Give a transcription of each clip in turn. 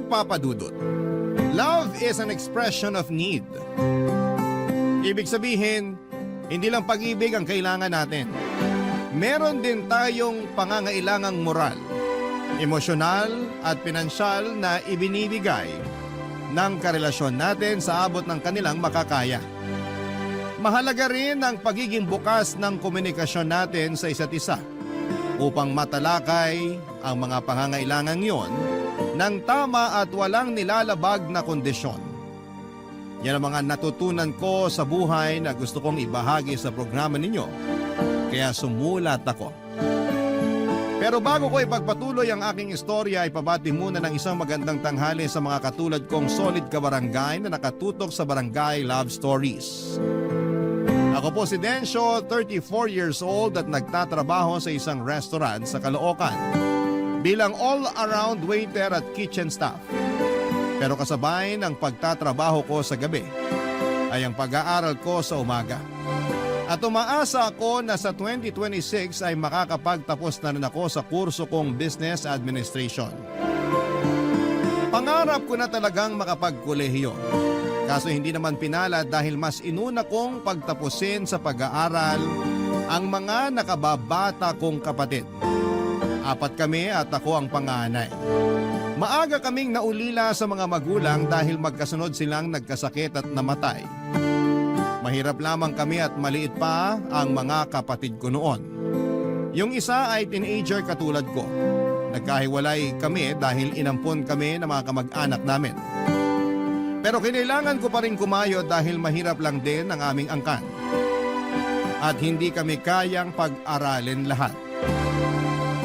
Papa Dudut. Love is an expression of need. Ibig sabihin, hindi lang pag-ibig ang kailangan natin. Meron din tayong pangangailangang moral, emosyonal at pinansyal na ibinibigay ng karelasyon natin sa abot ng kanilang makakaya. Mahalaga rin ang pagiging bukas ng komunikasyon natin sa isa't isa upang matalakay ang mga pangangailangan yon ng tama at walang nilalabag na kondisyon. Yan ang mga natutunan ko sa buhay na gusto kong ibahagi sa programa ninyo, kaya sumulat ako. Pero bago ko ipagpatuloy ang aking istorya, ipabati muna ng isang magandang tanghali sa mga katulad kong solid kabarangay na nakatutok sa Barangay Love Stories. Ako po si Dencio, 34 years old at nagtatrabaho sa isang restaurant sa Caloocan bilang all-around waiter at kitchen staff. Pero kasabay ng pagtatrabaho ko sa gabi ay ang pag-aaral ko sa umaga. At umaasa ako na sa 2026 ay makakapagtapos na rin ako sa kurso kong Business Administration. Pangarap ko na talagang makapagkolehiyo. Kaso hindi naman pinala dahil mas inuna kong pagtapusin sa pag-aaral ang mga nakababata kong kapatid. 4 kami at ako ang panganay. Maaga kaming naulila sa mga magulang dahil magkasunod silang nagkasakit at namatay. Mahirap lamang kami at maliit pa ang mga kapatid ko noon. Yung isa ay teenager katulad ko. Nagkahiwalay kami dahil inampon kami ng mga kamag-anak namin. Pero kinailangan ko pa rin kumayo dahil mahirap lang din ang aming angkan. At hindi kami kayang pag-aralin lahat.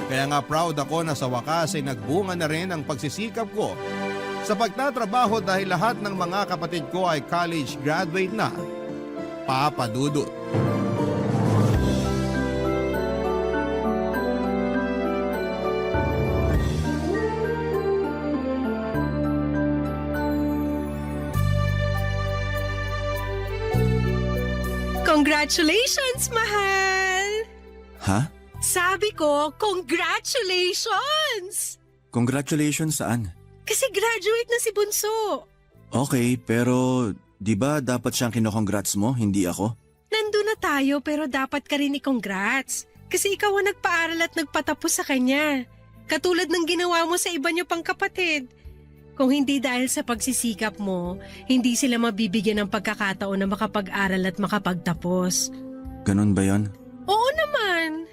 Kaya nga proud ako na sa wakas ay nagbunga na rin ang pagsisikap ko sa pagtatrabaho dahil lahat ng mga kapatid ko ay college graduate na. Papa Dudut. Congratulations, mahal! Ha? Sabi ko, congratulations! Congratulations saan? Kasi graduate na si Bunso. Okay, pero di ba dapat siyang kinokongrats mo, hindi ako? Nandun na tayo pero dapat ka rin i-congrats. Kasi ikaw ang nagpaaral at nagpatapos sa kanya. Katulad ng ginawa mo sa iba niyo pang kapatid. Kung hindi dahil sa pagsisikap mo, hindi sila mabibigyan ng pagkakataon na makapag-aral at makapagtapos. Ganun ba yon? Oo naman.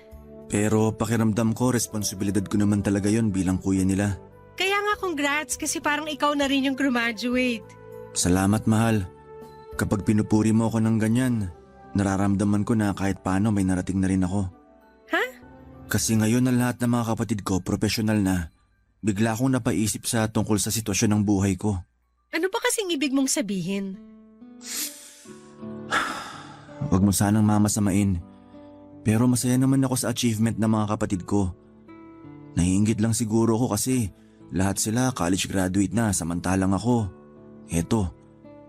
Pero pakiramdam ko, responsibilidad ko naman talaga yon bilang kuya nila. Kaya nga congrats kasi parang ikaw na rin yung graduate. Salamat, mahal. Kapag pinupuri mo ako ng ganyan, nararamdaman ko na kahit paano may narating na rin ako. Ha? Kasi ngayon ang lahat ng mga kapatid ko profesional na. Bigla akong napaisip sa tungkol sa sitwasyon ng buhay ko. Ano ba kasing ibig mong sabihin? Huwag mo sanang mamasamain. Pero masaya naman ako sa achievement ng mga kapatid ko. Naiinggit lang siguro ako kasi lahat sila college graduate na samantalang ako. Eto,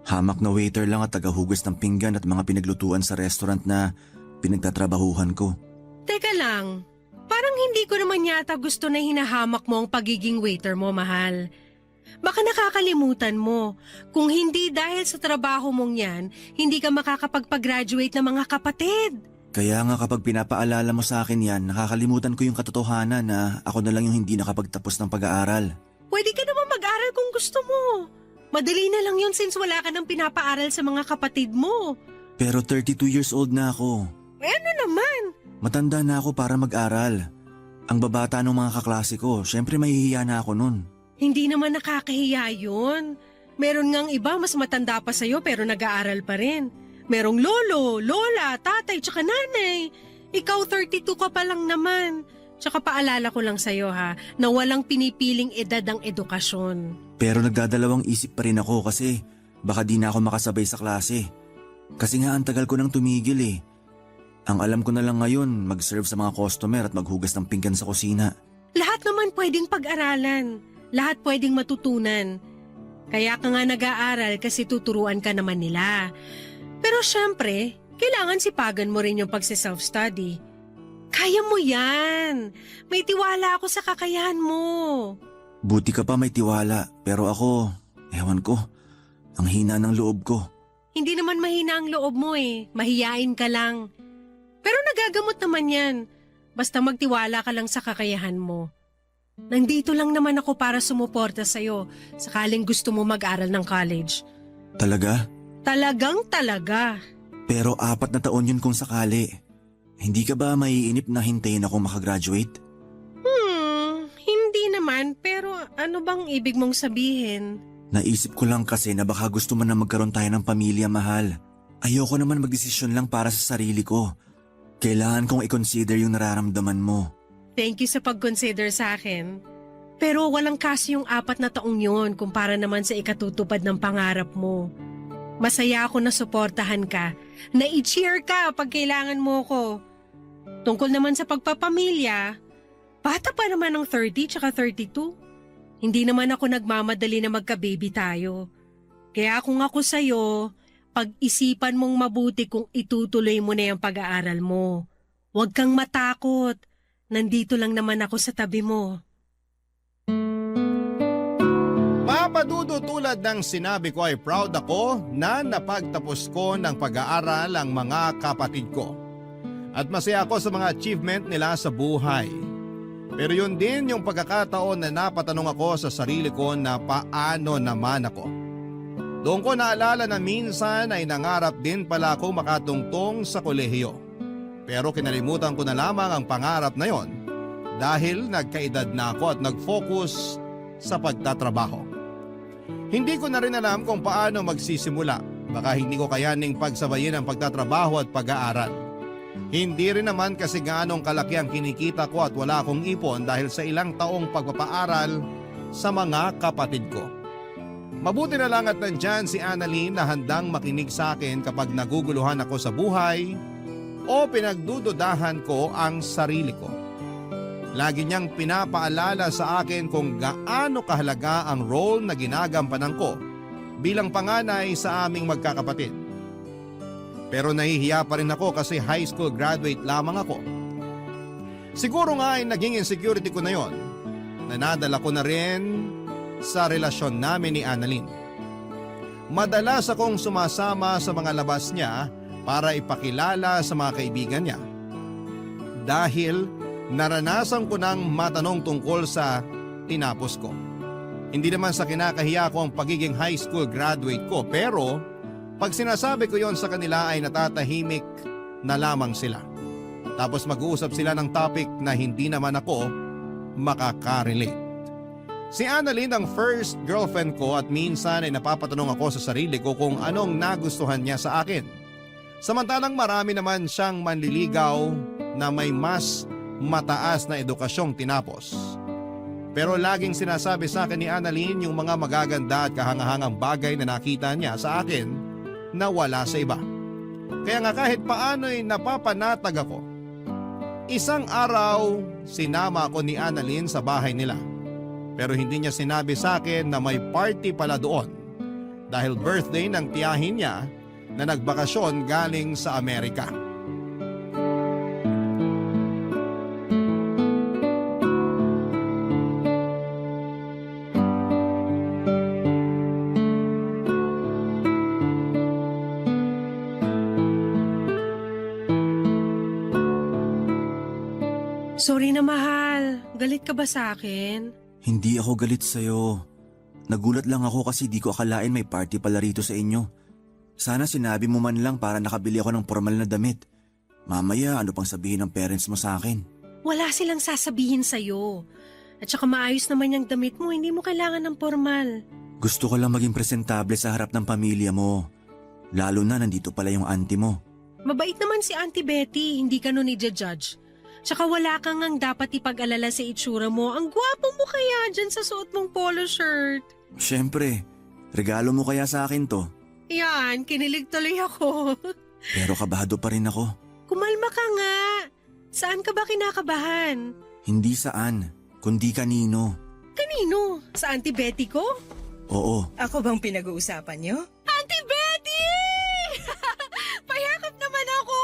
hamak na waiter lang at tagahugas ng pinggan at mga pinaglutuan sa restaurant na pinagtatrabahuhan ko. Teka lang, parang hindi ko naman yata gusto na hinahamak mo ang pagiging waiter mo, mahal. Baka nakakalimutan mo, kung hindi dahil sa trabaho mong yan, hindi ka makakapagpag-graduate ng mga kapatid. Kaya nga kapag pinapaalala mo sa akin yan, nakakalimutan ko yung katotohanan na ako na lang yung hindi nakapagtapos ng pag-aaral. Pwede ka naman mag-aral kung gusto mo. Madali na lang yun since wala ka nang pinapaaral sa mga kapatid mo. Pero 32 years old na ako. Eh ano naman? Matanda na ako para mag-aral. Ang babata ng mga kaklase ko, syempre mahihiya na ako nun. Hindi naman nakakahiya yun. Meron ngang iba mas matanda pa sa'yo pero nag-aaral pa rin. Merong lolo, lola, tatay, tsaka nanay. Ikaw 32 ka pa lang naman. Tsaka paalala ko lang sa'yo ha, na walang pinipiling edad ang edukasyon. Pero nagdadalawang isip pa rin ako kasi baka di na ako makasabay sa klase. Kasi nga ang tagal ko nang tumigil eh. Ang alam ko na lang ngayon, mag-serve sa mga customer at maghugas ng pinggan sa kusina. Lahat naman pwedeng pag-aralan. Lahat pwedeng matutunan. Kaya ka nga nag-aaral kasi tuturuan ka naman nila. Pero syempre, kailangan sipagan mo rin yung pagsi-self-study. Kaya mo yan. May tiwala ako sa kakayahan mo. Buti ka pa may tiwala, pero ako, ewan ko, ang hina ng loob ko. Hindi naman mahina ang loob mo mahiyain ka lang. Pero nagagamot naman yan. Basta magtiwala ka lang sa kakayahan mo. Nandito lang naman ako para sumuporta sa'yo sakaling gusto mo mag-aral ng college. Talaga? Talagang talaga. Pero 4 na taon yun kung sakali. Hindi ka ba maiinip na hintayin ako makagraduate? Hindi naman, pero ano bang ibig mong sabihin? Naisip ko lang kasi na baka gusto mo na magkaroon tayo ng pamilya, mahal. Ayoko naman magdesisyon lang para sa sarili ko. Kailangan kong i-consider yung nararamdaman mo. Thank you sa pag-consider sa akin. Pero walang kasi yung 4 na taong yun kumpara naman sa ikatutupad ng pangarap mo. Masaya ako na suportahan ka, na i-cheer ka pag kailangan mo ko. Tungkol naman sa pagpapamilya, bata pa naman ng 30 tsaka 32. Hindi naman ako nagmamadali na magka-baby tayo. Kaya kung ako sa'yo, pag-isipan mong mabuti kung itutuloy mo na yung pag-aaral mo. Huwag kang matakot. Nandito lang naman ako sa tabi mo. Papadudo tulad ng sinabi ko ay proud ako na napagtapos ko ng pag-aaral ang mga kapatid ko. At masaya ako sa mga achievement nila sa buhay. Pero yun din yung pagkakataon na napatanong ako sa sarili ko na paano naman ako. Doon ko naalala na minsan ay nangarap din pala ako makatungtong sa kolehiyo. Pero kinalimutan ko na lamang ang pangarap na yon dahil nagkaedad na ako at nag-focus sa pagtatrabaho. Hindi ko na rin alam kung paano magsisimula. Baka hindi ko kayaning pagsabayin ang pagtatrabaho at pag-aaral. Hindi rin naman kasi gaanong kalaki ang kinikita ko at wala akong ipon dahil sa ilang taong pagpapaaral sa mga kapatid ko. Mabuti na lang at nandyan si Annalyn na handang makinig sa akin kapag naguguluhan ako sa buhay o pinagdududahan ko ang sarili ko. Lagi niyang pinapaalala sa akin kung gaano kahalaga ang role na ginagampanan ko bilang panganay sa aming magkakapatid. Pero nahihiya pa rin ako kasi high school graduate lamang ako. Siguro nga ay naging insecurity ko na yon na nadala ko na rin sa relasyon namin ni Annalyn. Madalas akong sumasama sa mga labas niya para ipakilala sa mga kaibigan niya. Dahil naranasan ko nang matanong tungkol sa tinapos ko. Hindi naman sa kinakahiya ko ang pagiging high school graduate ko, pero pag sinasabi ko yon sa kanila ay natatahimik na lamang sila. Tapos mag-uusap sila ng topic na hindi naman ako makakarelate. Si Annalyn ang first girlfriend ko at minsan ay napapatanong ako sa sarili ko kung anong nagustuhan niya sa akin. Samantalang marami naman siyang manliligaw na may mas mataas na edukasyong tinapos. Pero laging sinasabi sa akin ni Annalyn yung mga magaganda at kahangahangang bagay na nakita niya sa akin na wala sa iba. Kaya nga kahit paano'y napapanatag ako. Isang araw, sinama ako ni Annalyn sa bahay nila. Pero hindi niya sinabi sa akin na may party pala doon dahil birthday ng tiyahin niya na nagbakasyon galing sa Amerika. Sorry na mahal, galit ka ba sa akin? Hindi ako galit sa'yo. Nagulat lang ako kasi di ko akalain may party pala rito sa inyo. Sana sinabi mo man lang para nakabili ako ng formal na damit. Mamaya ano pang sabihin ng parents mo sa akin? Wala silang sasabihin sa'yo. At saka maayos naman yung damit mo, hindi mo kailangan ng formal. Gusto ko lang maging presentable sa harap ng pamilya mo. Lalo na nandito pala yung auntie mo. Mabait naman si Auntie Betty, hindi ka nun i-judge. Tsaka wala kang ang dapat ipag-alala sa itsura mo. Ang gwapo mo kaya dyan sa suot mong polo shirt. Siyempre, regalo mo kaya sa akin to. Yan, kinilig tuloy ako. Pero kabado pa rin ako. Kumalma ka nga. Saan ka ba kinakabahan? Hindi saan, kundi kanino. Kanino? Sa Auntie Betty ko? Oo, Ako bang pinag-uusapan niyo? Auntie Betty! Payakap naman ako!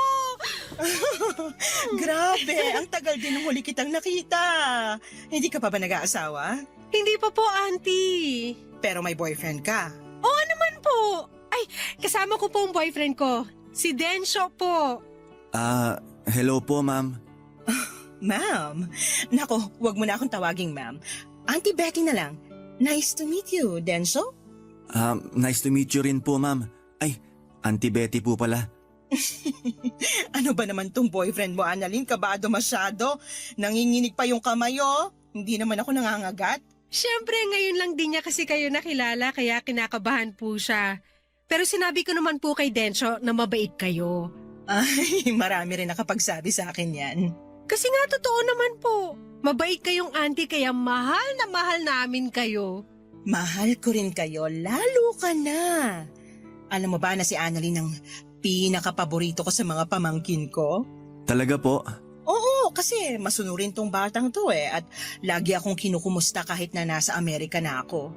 Grabe, ang tagal din nung huli kitang nakita. Hindi ka pa ba nag-aasawa? Hindi pa po, Auntie. Pero may boyfriend ka. Oo naman po. Ay, kasama ko po ang boyfriend ko. Si Densho po. Hello po ma'am. Ma'am. Nako, wag mo na akong tawaging ma'am. Auntie Betty na lang. Nice to meet you, Denso. Nice to meet you rin po ma'am. Ay, Auntie Betty po pala. Ano ba naman tong boyfriend mo, Annalyn? Kabado masyado. Nanginginig pa yung kamay, oh. Hindi naman ako nangangagat. Siyempre, ngayon lang din niya kasi kayo nakilala kaya kinakabahan po siya. Pero sinabi ko naman po kay Densho na mabait kayo. Ay, marami rin nakapagsabi sa akin yan. Kasi nga totoo naman po. Mabait kayong auntie kaya mahal na mahal namin kayo. Mahal ko rin kayo, lalo ka na. Alam mo ba na si Annalyn ang pinakapaborito ko sa mga pamangkin ko? Talaga po? Oo, kasi masunurin tong batang to at lagi akong kinukumusta kahit na nasa Amerika na ako.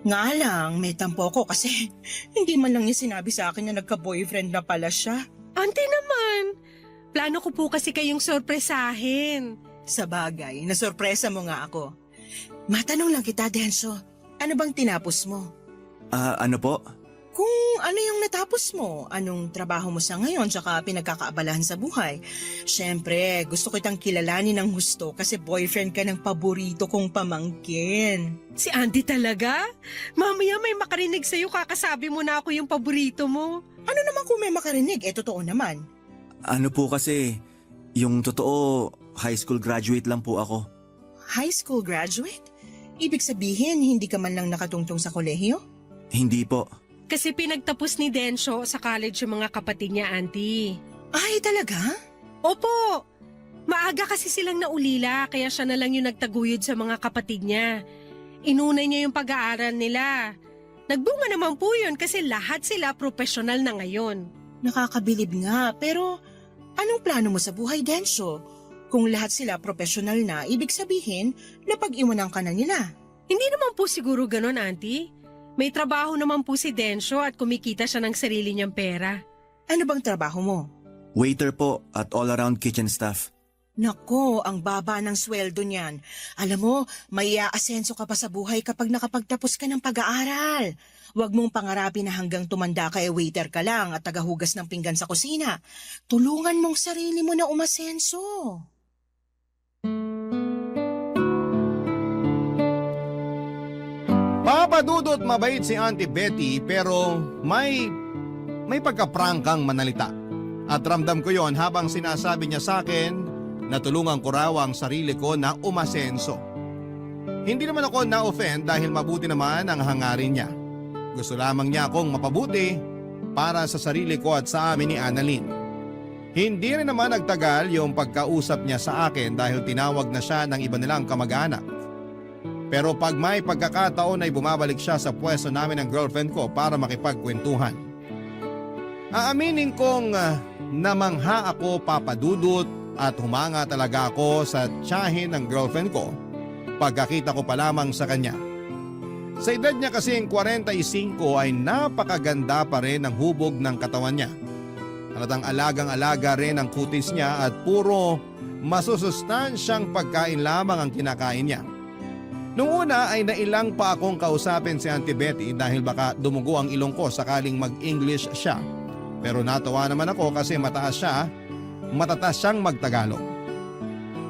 Nga lang, may tampo ko kasi hindi man lang niya sinabi sa akin na nagka-boyfriend na pala siya. Auntie naman, plano ko po kasi kayong sorpresahin. Sa bagay, nasorpresa mo nga ako. Matanong lang kita, Denso, ano bang tinapos mo? Ano po? Kung ano yung natapos mo, anong trabaho mo sa ngayon tsaka pinagkakaabalahan sa buhay. Siyempre, gusto kitang kilalanin ng husto kasi boyfriend ka ng paborito kong pamangkin. Si Auntie talaga? Mamaya may makarinig sa'yo kakasabi mo na ako yung paborito mo. Ano naman kung may makarinig? Totoo naman. Ano po kasi, yung totoo, high school graduate lang po ako. High school graduate? Ibig sabihin, hindi ka man lang nakatungtong sa kolehiyo? Hindi po. Kasi pinagtapos ni Densho sa college yung mga kapatid niya, Auntie. Ay, talaga? Opo. Maaga kasi silang naulila kaya siya na lang yung nagtaguyod sa mga kapatid niya. Inuna niya yung pag-aaral nila. Nagbunga naman po yun kasi lahat sila profesional na ngayon. Nakakabilib nga, pero anong plano mo sa buhay, Densho? Kung lahat sila profesional na, ibig sabihin, napag-iwanan ka na nila. Hindi naman po siguro ganun, Auntie. May trabaho naman po si Densho at kumikita siya ng sarili niyang pera. Ano bang trabaho mo? Waiter po at all-around kitchen staff. Nako, ang baba ng sweldo niyan. Alam mo, may aasenso ka pa sa buhay kapag nakapagtapos ka ng pag-aaral. Huwag mong pangarapin na hanggang tumanda ka waiter ka lang at tagahugas ng pinggan sa kusina. Tulungan mong sarili mo na umasenso. Papadudot mabait si Auntie Betty pero may pagkaprangkang manalita. At ramdam ko yon habang sinasabi niya sa akin na tulungan ko raw ang sarili ko na umasenso. Hindi naman ako na-offend dahil mabuti naman ang hangarin niya. Gusto lamang niya akong mapabuti para sa sarili ko at sa amin ni Annalyn. Hindi rin naman nagtagal yung pagkausap niya sa akin dahil tinawag na siya ng iba nilang kamag-anak. Pero pag may pagkakataon ay bumabalik siya sa pwesto namin ng girlfriend ko para makipagkwentuhan. Aaminin kong namangha ako, papadudot, at humanga talaga ako sa tiyahin ng girlfriend ko pagkakita ko pa lamang sa kanya. Sa edad niya kasing 45 ay napakaganda pa rin ang hubog ng katawan niya. Halatang alagang-alaga rin ang kutis niya at puro masusustansyang pagkain lamang ang kinakain niya. Noong una ay nailang pa akong kausapin si Auntie Betty dahil baka dumugo ang ilong ko sakaling mag-English siya. Pero natawa naman ako kasi matatas siyang magtagalog.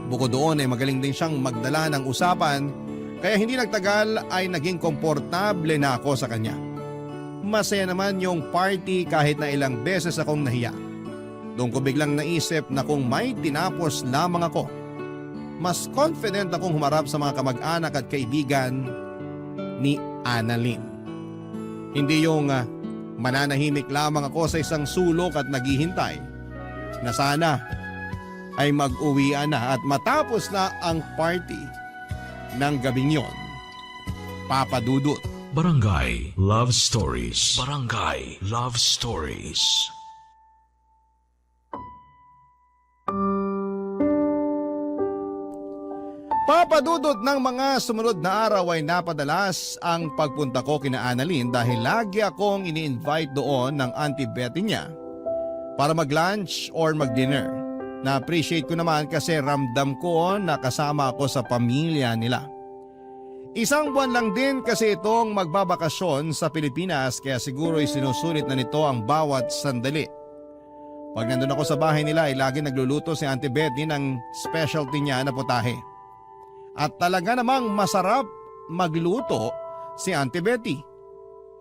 Bukod doon ay magaling din siyang magdala ng usapan kaya hindi nagtagal ay naging komportable na ako sa kanya. Masaya naman yung party kahit na ilang beses akong nahiya. Doon ko biglang naisip na kung may tinapos lamang ako, mas confident akong humarap sa mga kamag-anak at kaibigan ni Annalyn. Hindi yung mananahimik lamang ako sa isang sulok at naghihintay na sana ay mag-uwian na at matapos na ang party ng gabing yon. Papadudot. Barangay Love Stories. Barangay Love Stories. Papadudot ng mga sumunod na araw ay napadalas ang pagpunta ko kina Annalyn dahil lagi akong ini-invite doon ng Auntie Betty niya para mag-lunch or mag-dinner. Na-appreciate ko naman kasi ramdam ko na kasama ako sa pamilya nila. Isang buwan lang din kasi itong magbabakasyon sa Pilipinas kaya siguro isinusulit na nito ang bawat sandali. Pag nandun ako sa bahay nila ay lagi nagluluto si Auntie Betty ng specialty niya na putahe. At talaga namang masarap magluto si Auntie Betty.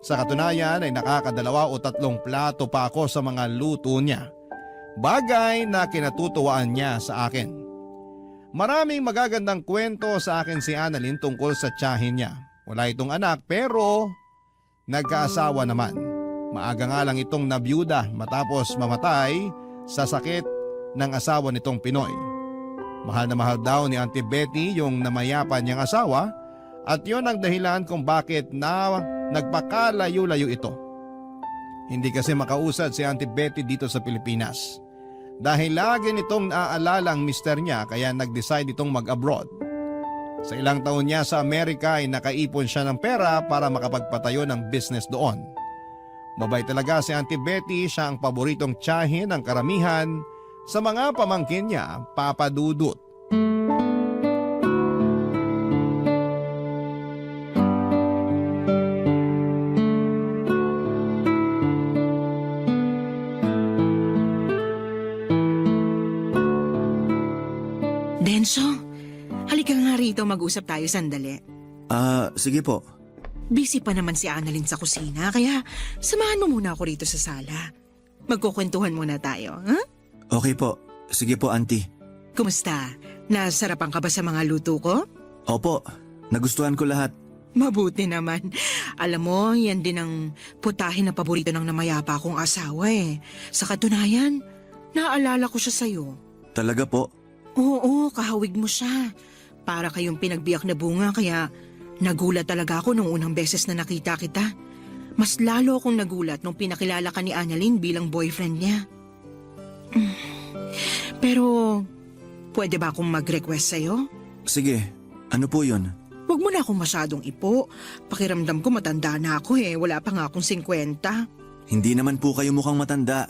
Sa katunayan ay nakakadalawa o 3 plato pa ako sa mga luto niya. Bagay na kinatutuwaan niya sa akin. Maraming magagandang kwento sa akin si Annalyn tungkol sa tiyahin niya. Wala itong anak pero nagkaasawa naman. Maaga nga lang itong nabiyuda matapos mamatay sa sakit ng asawa nitong Pinoy. Mahal na mahal daw ni Auntie Betty yung namayapan niyang asawa at yon ang dahilan kung bakit nagpakalayo-layo ito. Hindi kasi makausad si Auntie Betty dito sa Pilipinas. Dahil lagi nitong naaalala ang mister niya kaya nag-decide itong mag-abroad. Sa ilang taon niya sa Amerika ay nakaipon siya ng pera para makapagpatayo ng business doon. Mabait talaga si Auntie Betty, siya ang paboritong tiyahin ng karamihan sa mga pamangkin niya, Papa Dudut. Denso, halika nga rito mag-usap tayo sandali. Sige po. Busy pa naman si Annalyn sa kusina, kaya samahan mo muna ako rito sa sala. Magkukwentuhan muna tayo, ha? Okay po. Sige po, Auntie. Kumusta? Nasarapan ka ba sa mga luto ko? Opo, nagustuhan ko lahat. Mabuti naman. Alam mo, yan din ang putahe na paborito ng namayapa kong asawa eh. Sa katunayan, naalala ko siya sa'yo. Talaga po? Oo, kahawig mo siya. Para kayong pinagbiyak na bunga kaya nagulat talaga ako nung unang beses na nakita kita. Mas lalo akong nagulat nung pinakilala ka ni Annalyn bilang boyfriend niya. Pero, pwede ba akong mag-request sa'yo? Sige, ano po yun? Huwag mo na akong masyadong ipo. Pakiramdam ko matanda na ako eh. Wala pa nga akong 50. Hindi naman po kayo mukhang matanda.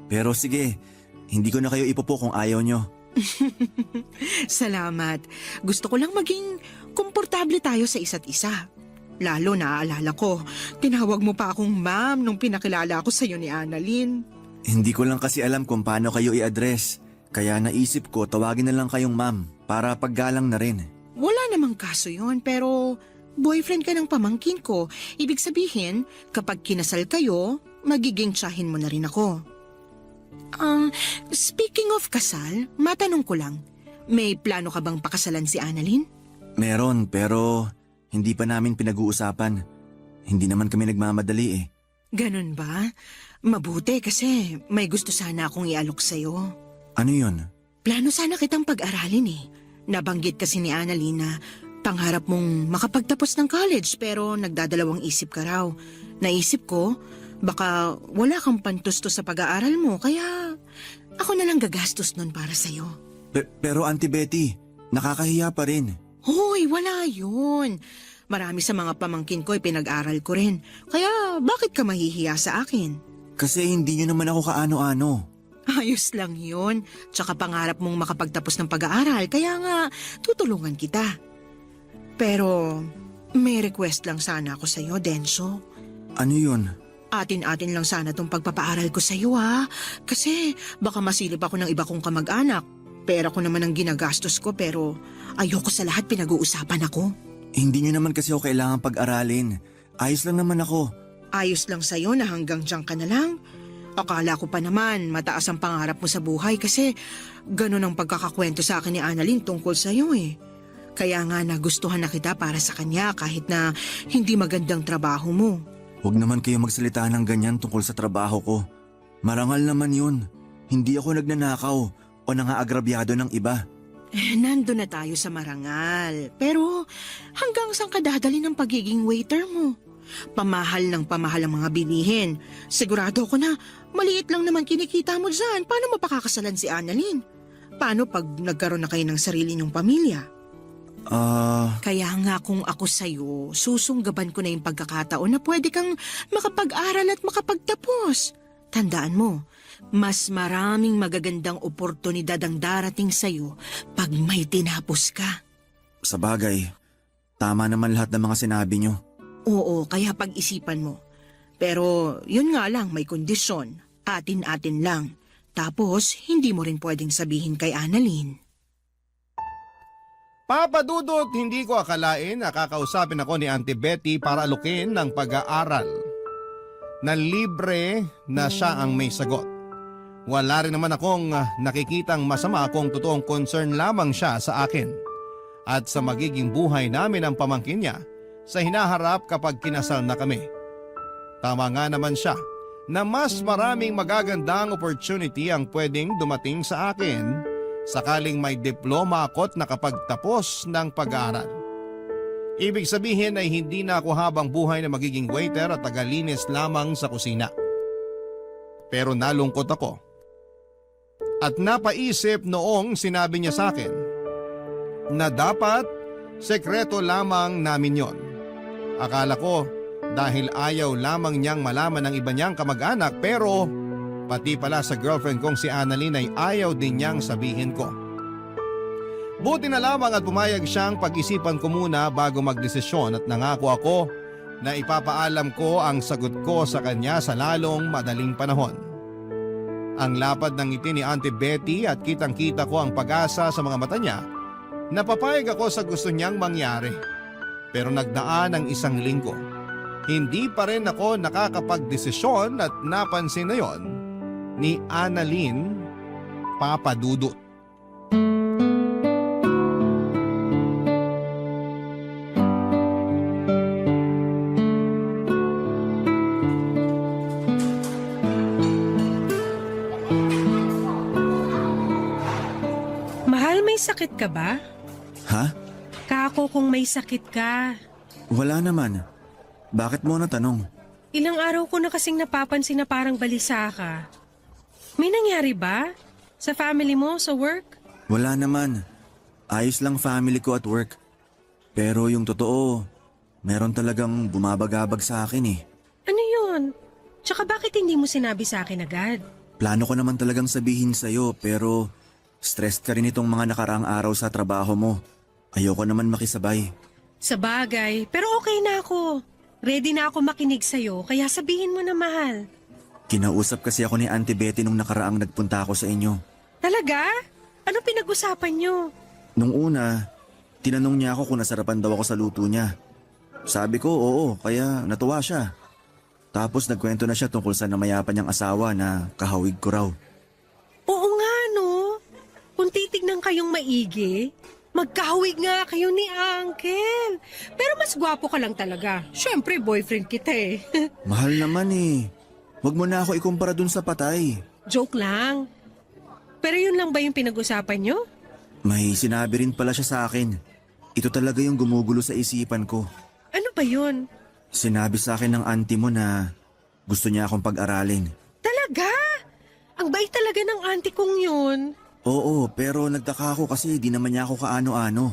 Pero sige, hindi ko na kayo ipopo kung ayaw nyo. Salamat. Gusto ko lang maging komportable tayo sa isa't isa. Lalo naaalala ko, tinawag mo pa akong ma'am nung pinakilala ko sa'yo ni Annalyn. Hindi ko lang kasi alam kung paano kayo i-address. Kaya naisip ko tawagin na lang kayong ma'am para paggalang na rin. Wala namang kaso yon, pero boyfriend ka ng pamangkin ko. Ibig sabihin, kapag kinasal kayo, magiging tiyahin mo na rin ako. Speaking of kasal, matanong ko lang, may plano ka bang pakasalan si Annalyn? Meron pero hindi pa namin pinag-uusapan. Hindi naman kami nagmamadali eh. Ganun ba? Mabuti kasi may gusto sana akong ialok sa'yo. Ano yun? Plano sana kitang pag-aralin eh. Nabanggit kasi ni Annalyn na pangarap mong makapagtapos ng college pero nagdadalawang isip ka raw. Naisip ko, baka wala kang pantusto sa pag-aaral mo kaya ako na lang gagastos nun para sa'yo. Pero Auntie Betty, nakakahiya pa rin. Hoy, wala yun. Marami sa mga pamangkin ko ay pinag-aral ko rin. Kaya bakit ka mahihiya sa akin? Kasi hindi nyo naman ako kaano-ano. Ayos lang yun. Tsaka pangarap mong makapagtapos ng pag-aaral, kaya nga tutulungan kita. Pero may request lang sana ako sa'yo, Denso. Ano yun? Atin-atin lang sana tong pagpapaaral ko sa'yo ha. Kasi baka masilip ako ng iba kong kamag-anak. Pera ko naman ang ginagastos ko pero ayoko sa lahat pinag-uusapan ako. Hindi nyo naman kasi ako kailangan pag-aralin. Ayos lang naman ako. Ayos lang sa'yo na hanggang diyan ka na lang. Akala ko pa naman mataas ang pangarap mo sa buhay kasi ganun ang pagkakakwento sa akin ni Annalyn tungkol sa'yo eh. Kaya nga nagustuhan na kita para sa kanya kahit na hindi magandang trabaho mo. Huwag naman kayo magsalita ng ganyan tungkol sa trabaho ko. Marangal naman yun. Hindi ako nagnanakaw o nangaagrabyado ng iba. Nando na tayo sa marangal. Pero hanggang saan ka dadali ng pagiging waiter mo? Pamahal ng pamahal ang mga bilihin. Sigurado ko na maliit lang naman kinikita mo dyan. Paano mapakakasalan si Annalyn? Paano pag nagkaroon na kayo ng sarili niyong pamilya? Kaya nga kung ako sa'yo, susunggaban ko na yung pagkakataon na pwede kang makapag-aral at makapagtapos. Tandaan mo, mas maraming magagandang oportunidad ang darating sa'yo pag may tinapos ka. Sa bagay, tama naman lahat ng mga sinabi nyo. Oo, kaya pag-isipan mo. Pero yun nga lang, may kondisyon. Atin-atin lang. Tapos, hindi mo rin pwedeng sabihin kay Annalyn. Papa Dudut, hindi ko akalain na kakausapin ako ni Auntie Betty para alukin ng pag-aaral. Na libre na siya ang may sagot. Wala rin naman akong nakikitang masama kung totoong concern lamang siya sa akin at sa magiging buhay namin ang pamangkin niya sa hinaharap kapag kinasal na kami. Tama nga naman siya na mas maraming magagandang opportunity ang pwedeng dumating sa akin sakaling may diploma ako't nakapagtapos ng pag-aaral. Ibig sabihin ay hindi na ako habang buhay na magiging waiter at tagalinis lamang sa kusina. Pero nalungkot ako. At napaisip noong sinabi niya sa akin na dapat sekreto lamang namin yon. Akala ko dahil ayaw lamang niyang malaman ng iba niyang kamag-anak pero pati pala sa girlfriend kong si Annalyn ay ayaw din niyang sabihin ko. Buti na lamang at pumayag siyang pag-isipan ko muna bago magdesisyon at nangako ako na ipapaalam ko ang sagot ko sa kanya sa lalong madaling panahon. Ang lapad ng ngiti ni Auntie Betty at kitang-kita ko ang pag-asa sa mga mata niya na papayag ako sa gusto niyang mangyari. Pero nagdaan ang 1 linggo. Hindi pa rin ako nakakapagdesisyon at napansin na yon ni Annalyn, Papa Dudut. Mahal, may sakit ka ba? Ha? Kako kung may sakit ka. Wala naman. Bakit mo natanong? Ilang araw ko na kasing napapansin na parang balisa ka. May nangyari ba? Sa family mo, sa work? Wala naman. Ayos lang family ko at work. Pero yung totoo, meron talagang bumabagabag sa akin eh. Ano yun? Tsaka bakit hindi mo sinabi sa akin agad? Plano ko naman talagang sabihin sa'yo pero stressed ka rin itong mga nakaraang araw sa trabaho mo. Ayoko naman makisabay. Sa bagay, pero okay na ako. Ready na ako makinig sa'yo, kaya sabihin mo na, mahal. Kinausap kasi ako ni Auntie Betty nung nakaraang nagpunta ako sa inyo. Talaga? Ano pinag-usapan nyo? Nung una, tinanong niya ako kung nasarapan daw ako sa luto niya. Sabi ko oo, kaya natuwa siya. Tapos nagkwento na siya tungkol sa namayapan niyang asawa na kahawig ko raw. Oo nga, no? Kung titignan kayong maigi, magkahawig nga kayo ni Uncle. Pero mas gwapo ka lang talaga. Siyempre, boyfriend kita eh. Mahal naman eh. Huwag mo na ako ikumpara dun sa patay. Joke lang. Pero yun lang ba yung pinag-usapan nyo? May sinabi rin pala siya sa akin. Ito talaga yung gumugulo sa isipan ko. Ano ba yun? Sinabi sa akin ng auntie mo na gusto niya akong pag-aralin. Talaga? Ang bait talaga ng auntie kong yun. Oo, pero nagtaka ako kasi di naman niya ako kaano-ano.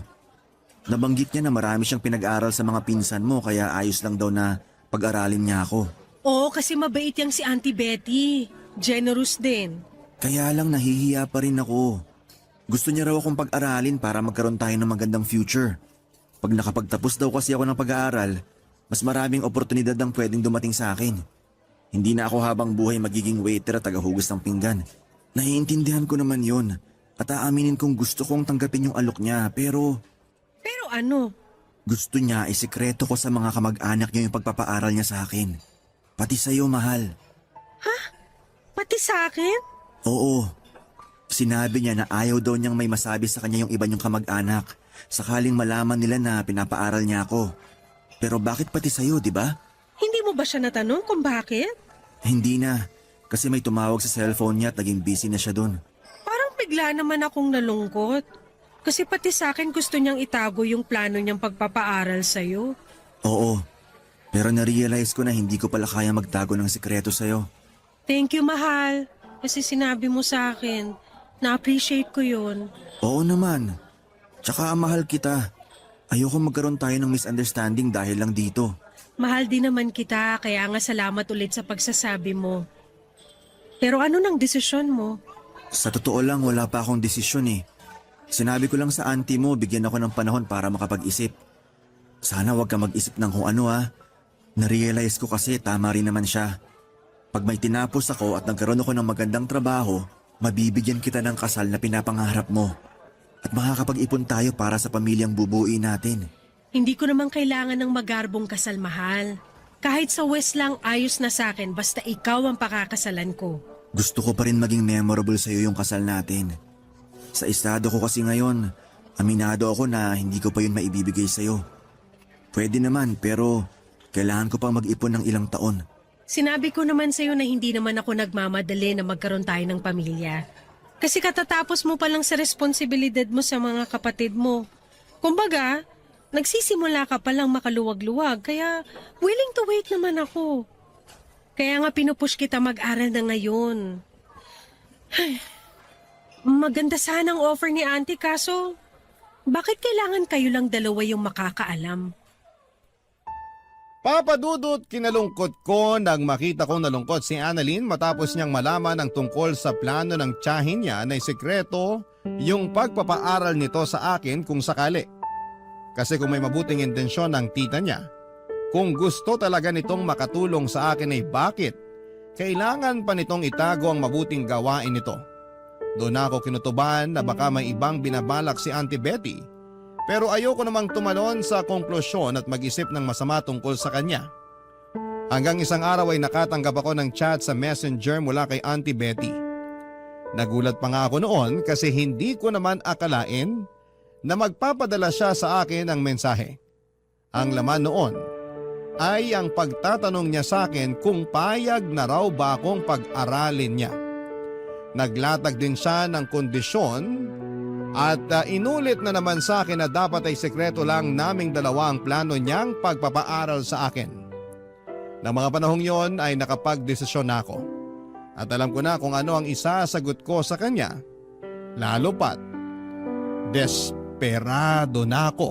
Nabanggit niya na marami siyang pinag-aral sa mga pinsan mo kaya ayos lang daw na pag-aralin niya ako. Oo, kasi mabait yang si Auntie Betty. Generous din. Kaya lang nahihiya pa rin ako. Gusto niya raw akong pag-aralin para magkaroon tayo ng magandang future. Pag nakapagtapos daw kasi ako ng pag-aaral, mas maraming oportunidad ang pwedeng dumating sa akin. Hindi na ako habang buhay magiging waiter at tagahugas ng pinggan. Naiintindihan ko naman yon at aaminin kong gusto kong tanggapin yung alok niya pero Pero ano? gusto niya isikreto ko sa mga kamag-anak niya yung pagpapaaral niya sa akin. Pati sa'yo, mahal. Pati sa akin? Oo. Sinabi niya na ayaw daw niyang may masabi sa kanya yung iba niyong kamag-anak sakaling malaman nila na pinapaaral niya ako. Pero bakit pati sa'yo, di ba? Hindi mo ba siya natanong kung bakit? Hindi na. Kasi may tumawag sa cellphone niya at naging busy na siya doon. Parang bigla naman akong nalungkot. Kasi pati sa akin gusto niyang itago yung plano niyang pagpapaaral sa'yo. Oo. Pero na-realize ko na hindi ko pala kaya magtago ng sikreto sa'yo. Thank you, mahal. Kasi sinabi mo sa akin. Na-appreciate ko yun. Oo naman. Tsaka mahal kita. Ayoko magkaroon tayo ng misunderstanding dahil lang dito. Mahal din naman kita, kaya nga salamat ulit sa pagsasabi mo. Pero ano nang desisyon mo? Sa totoo lang, wala pa akong desisyon eh. Sinabi ko lang sa auntie mo, bigyan ako ng panahon para makapag-isip. Sana wag ka mag-isip ng kung ano ha. Narealize ko kasi tama rin naman siya. Pag may tinapos ako at nagkaroon ako ng magandang trabaho, mabibigyan kita ng kasal na pinapangarap mo. At makakapag-ipon tayo para sa pamilyang bubuuin natin. Hindi ko naman kailangan ng magarbong kasal, mahal. Kahit sa West lang ayos na sa akin basta ikaw ang pakakasalan ko. Gusto ko pa rin maging memorable sa'yo yung kasal natin. Sa estado ko kasi ngayon, aminado ako na hindi ko pa yun maibibigay sa'yo. Pwede naman pero kailangan ko pang mag-ipon ng ilang taon. Sinabi ko naman sa'yo na hindi naman ako nagmamadali na magkaroon tayo ng pamilya. Kasi katatapos mo pa lang sa responsibilidad mo sa mga kapatid mo. Kumbaga, nagsisimula ka pa lang makaluwag-luwag, kaya willing to wait naman ako. Kaya nga pinupush kita mag-aral na ngayon. Ay, maganda sanang offer ni auntie kaso, bakit kailangan kayo lang dalawa yung makakaalam? Papa Dudut, kinalungkot ko nang makita kong nalungkot si Annalyn matapos niyang malaman ang tungkol sa plano ng tiyahin niya na sikreto yung pagpapaaral nito sa akin kung sakali. Kasi kung may mabuting intensyon ng tita niya, kung gusto talaga nitong makatulong sa akin ay bakit kailangan pa nitong itago ang mabuting gawain nito. Doon ako kinutuban na baka may ibang binabalak si Auntie Betty. Pero ayoko namang tumalon sa konklusyon at mag-isip ng masama tungkol sa kanya. Hanggang isang araw ay nakatanggap ako ng chat sa messenger mula kay Auntie Betty. Nagulat pa nga ako noon kasi hindi ko naman akalain na magpapadala siya sa akin ng mensahe. Ang laman noon ay ang pagtatanong niya sa akin kung payag na raw ba akong pag-aralin niya. Naglatag din siya ng kondisyon at inulit na naman sa akin na dapat ay sekreto lang naming dalawa ang plano niyang pagpapaaral sa akin. Nang mga panahong yon ay nakapagdesisyon na ako. At alam ko na kung ano ang isasagot ko sa kanya. Lalo pat, desperado na ako.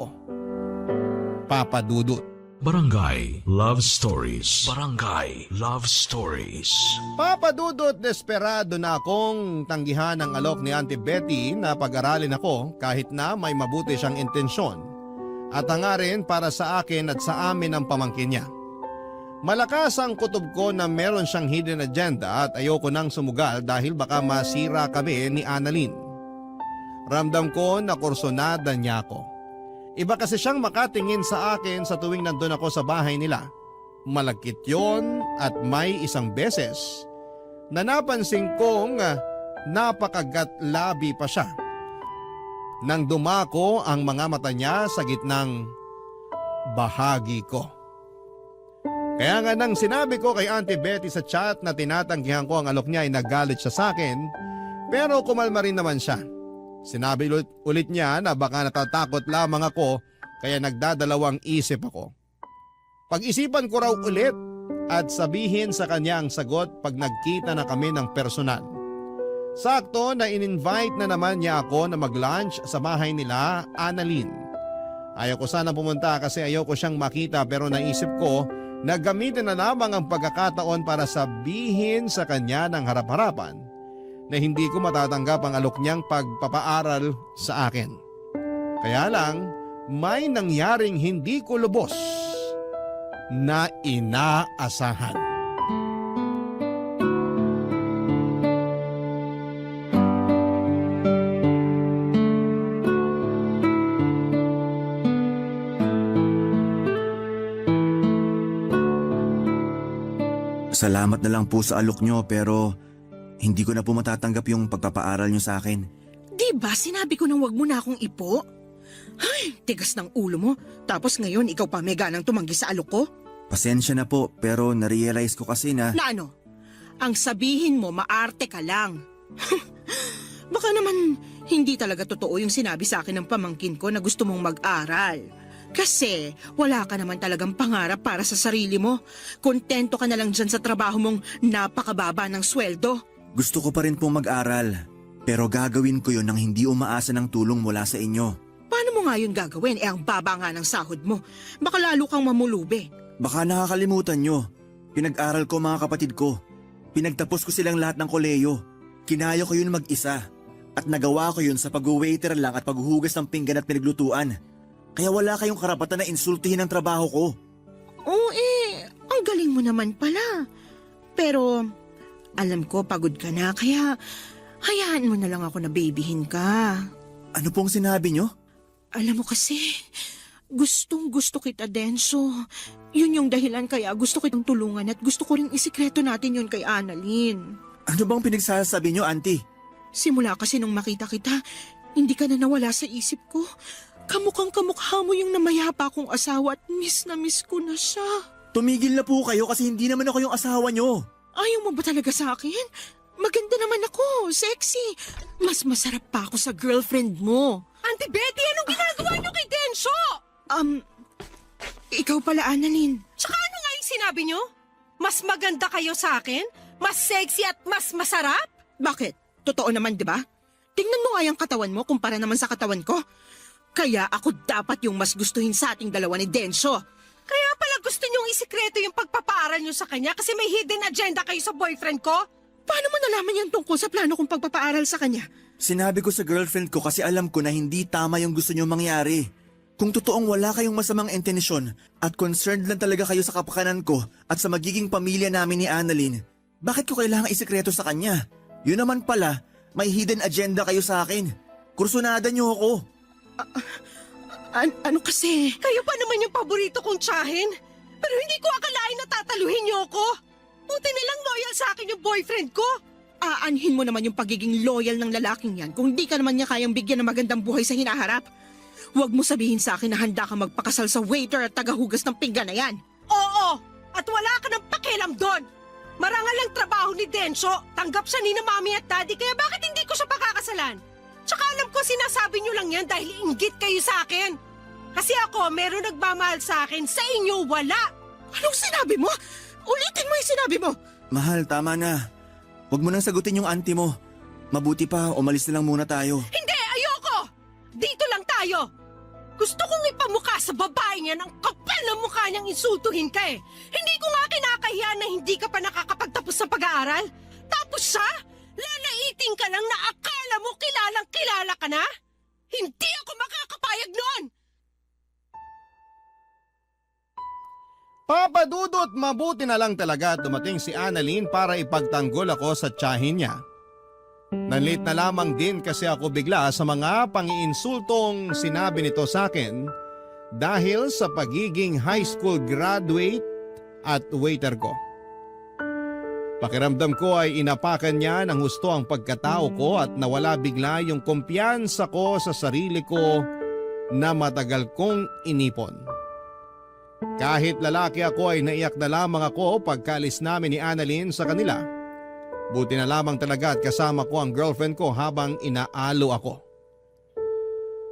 Papa Dudut. Barangay Love Stories. Barangay Love Stories. Papa Dudut, desperado na akong tanggihan ang alok ni Auntie Betty na pag-aralin ako kahit na may mabuti siyang intensyon at hangarin para sa akin at sa amin ang pamangkin niya. Malakas ang kutob ko na meron siyang hidden agenda at ayoko nang sumugal dahil baka masira kami ni Annalyn. Ramdam ko na kursonada niya ako. Iba kasi siyang makatingin sa akin sa tuwing nandun ako sa bahay nila. Malagkit yon at may isang beses na napansin kong napakagatlabi pa siya. Nang dumako ang mga mata niya sa gitnang bahagi ko. Kaya nga nang sinabi ko kay Auntie Betty sa chat na tinatanggihan ko ang alok niya ay nagalit siya sa akin, pero kumalma rin naman siya. Sinabi ulit niya na baka natatakot lamang ako kaya nagdadalawang isip ako. Pag-isipan ko raw ulit at sabihin sa kanya ang sagot pag nagkita na kami ng personal. Sakto na in-invite na naman niya ako na mag-lunch sa bahay nila, Annalyn. Ayaw ko sana pumunta kasi ayaw ko siyang makita pero naisip ko na gamitin na lamang ang pagkakataon para sabihin sa kanya ng harap-harapan na hindi ko matatanggap ang alok niyang pagpapaaral sa akin. Kaya lang, may nangyaring hindi ko lubos na inaasahan. Salamat na lang po sa alok nyo pero hindi ko na po matatanggap yung pagpapaaral nyo sa akin. Di ba sinabi ko nang wag mo na akong ipo? Ay, tigas ng ulo mo. Tapos ngayon ikaw pa may ganang tumanggi sa alok ko? Pasensya na po pero narealize ko kasi na… Na ano? Ang sabihin mo maarte ka lang. Baka naman hindi talaga totoo yung sinabi sa akin ng pamangkin ko na gusto mong mag-aral. Kasi wala ka naman talagang pangarap para sa sarili mo. Kontento ka na lang dyan sa trabaho mong napakababa ng sweldo. Gusto ko pa rin pong mag-aral pero gagawin ko yun nang hindi umaasa ng tulong mula sa inyo. Paano mo nga yun gagawin? Ang baba nga ng sahod mo. Baka lalo kang mamulubi. Baka nakakalimutan nyo. Pinag-aral ko mga kapatid ko. Pinagtapos ko silang lahat ng koleyo. Kinaya ko yun mag-isa. At nagawa ko yun sa pag-waiter lang at paghuhugas ng pinggan at pinaglutuan. Kaya wala kayong karapatan na insultihin ang trabaho ko. Oo ang galing mo naman pala. Pero alam ko pagod ka na kaya hayaan mo na lang ako na babyhin ka. Ano pong sinabi nyo? Alam mo kasi, gustong gusto kita, Denso. Yun yung dahilan kaya gusto kitang tulungan at gusto ko rin isikreto natin yun kay Annalyn. Ano bang pinagsasabi nyo, auntie? Simula kasi nung makita kita, hindi ka na nawala sa isip ko. Kamukhang kamukha mo yung namayapa kong asawa at miss na miss ko na siya. Tumigil na po kayo kasi hindi naman ako yung asawa nyo. Ayaw mo ba talaga sa akin? Maganda naman ako, sexy. Mas masarap pa ako sa girlfriend mo. Auntie Betty, anong ginagawa niyo kay Densyo? Ikaw pala, Annalyn. Tsaka ano nga yung sinabi niyo? Mas maganda kayo sa akin? Mas sexy at mas masarap? Bakit? Totoo naman, di ba? Tingnan mo nga yung katawan mo kumpara naman sa katawan ko. Kaya ako dapat yung mas gustuhin sa ating dalawa ni Densyo. Kaya pala gusto niyong isikreto yung pagpapaaral niyo sa kanya kasi may hidden agenda kayo sa boyfriend ko? Paano mo nalaman yan tungkol sa plano kong pagpapaaral sa kanya? Sinabi ko sa girlfriend ko kasi alam ko na hindi tama yung gusto nyo mangyari. Kung totoong wala kayong masamang intensyon at concerned lang talaga kayo sa kapakanan ko at sa magiging pamilya namin ni Annalyn, bakit ko kailangang isikreto sa kanya? Yun naman pala, may hidden agenda kayo sa akin. Kursunada nyo ako. Ano kasi? Kayo pa naman yung paborito kong tsahin. Pero hindi ko akalain na tataluhin niyo ako. Buti nilang loyal sa akin yung boyfriend ko. Aanhin mo naman yung pagiging loyal ng lalaking yan kung di ka naman niya kayang bigyan ng magandang buhay sa hinaharap. Huwag mo sabihin sa akin na handa ka magpakasal sa waiter at tagahugas ng pinggan na yan. Oo, at wala ka ng pakialam doon. Marangal ang trabaho ni Densyo. Tanggap siya ni na mami at daddy kaya bakit hindi ko siya pakakasalan? Tsaka alam ko sinasabi niyo lang yan dahil inggit kayo sa akin. Kasi ako, meron nagmamahal sa akin, sa inyo wala. Anong sinabi mo? Ulitin mo yung sinabi mo. Mahal, tama na. Huwag mo nang sagutin yung auntie mo. Mabuti pa, umalis na lang muna tayo. Hindi, ayoko! Dito lang tayo. Gusto kong ipamukha sa babae niya ng kapal na mukha niyang insultuhin ka eh. Hindi ko nga kinakahiya na hindi ka pa nakakapagtapos sa pag-aaral. Tapos siya, lalaiting ka lang na akala mo kilalang kilala ka na? Hindi ako makakapayag noon! Papadudot, mabuti na lang talaga dumating si Annalyn para ipagtanggol ako sa tiyahin niya. Nanlit na lamang din kasi ako bigla sa mga pangiinsultong sinabi nito sa akin dahil sa pagiging high school graduate at waiter ko. Pakiramdam ko ay inapakan niya ng husto ang pagkatao ko at nawala bigla yung kumpiyansa ko sa sarili ko na matagal kong inipon. Kahit lalaki ako ay naiyak na lamang ako pagkaalis namin ni Annalyn sa kanila. Buti na lamang talaga at kasama ko ang girlfriend ko habang inaalo ako.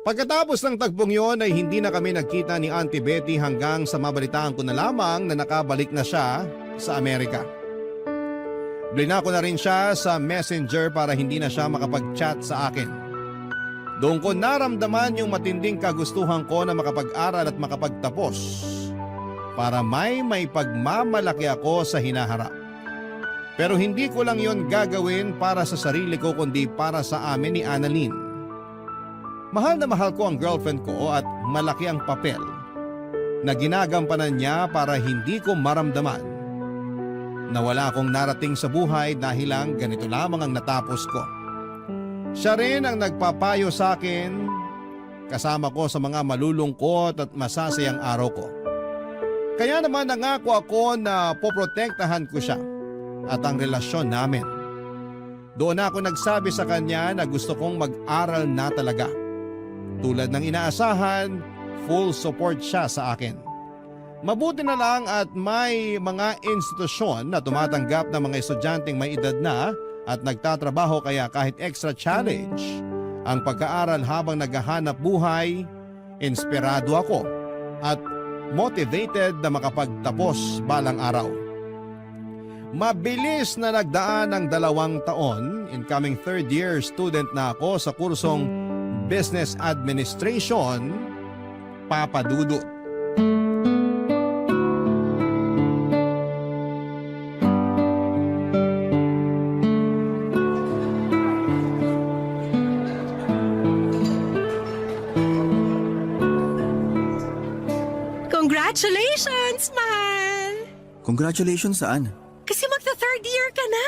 Pagkatapos ng tagpong yon ay hindi na kami nagkita ni Auntie Betty hanggang sa mabalitaan ko na lamang na nakabalik na siya sa Amerika. Blinako na rin siya sa messenger para hindi na siya makapag-chat sa akin. Doon ko naramdaman yung matinding kagustuhan ko na makapag-aral at makapagtapos para may pagmamalaki ako sa hinaharap. Pero hindi ko lang yon gagawin para sa sarili ko kundi para sa amin ni Annalyn. Mahal na mahal ko ang girlfriend ko at malaki ang papel na ginagampanan niya para hindi ko maramdaman na wala akong narating sa buhay dahil lang ganito lamang ang natapos ko. Siya rin ang nagpapayo sa akin kasama ko sa mga malulungkot at masasayang araw ko. Kaya naman nangako ako na poprotektahan ko siya at ang relasyon namin. Doon ako nagsabi sa kanya na gusto kong mag-aral na talaga. Tulad ng inaasahan, full support siya sa akin. Mabuti na lang at may mga institusyon na tumatanggap ng mga estudyanteng may edad na at nagtatrabaho kaya kahit extra challenge ang pag-aaral habang naghahanap buhay, inspirado ako at motivated na makapagtapos balang araw. Mabilis na nagdaan ng 2 taon, incoming third year student na ako sa kursong Business Administration, Papadudot. Congratulations, mahal! Congratulations saan? Kasi magta-third year ka na!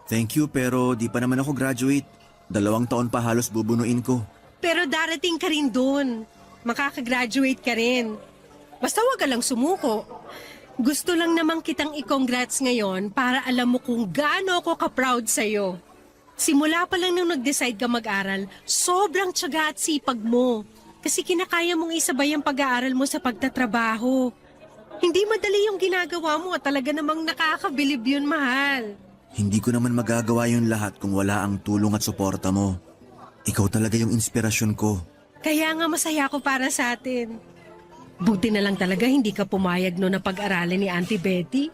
Thank you pero di pa naman ako graduate. 2 taon pa halos bubunuin ko. Pero darating ka rin dun. Makakagraduate ka rin. Basta wag ka lang sumuko. Gusto lang namang kitang i-congrats ngayon para alam mo kung gaano ako ka-proud sa'yo. Simula pa lang nung nag-decide ka mag-aral, sobrang tiyaga at sipag mo. Kasi kinakaya mong isabay ang pag-aaral mo sa pagtatrabaho. Hindi madali yung ginagawa mo at talaga namang nakakabilib yun, mahal. Hindi ko naman magagawa yung lahat kung wala ang tulong at suporta mo. Ikaw talaga yung inspirasyon ko. Kaya nga masaya ako para sa atin. Buti na lang talaga hindi ka pumayag no na pag-aralin ni Auntie Betty.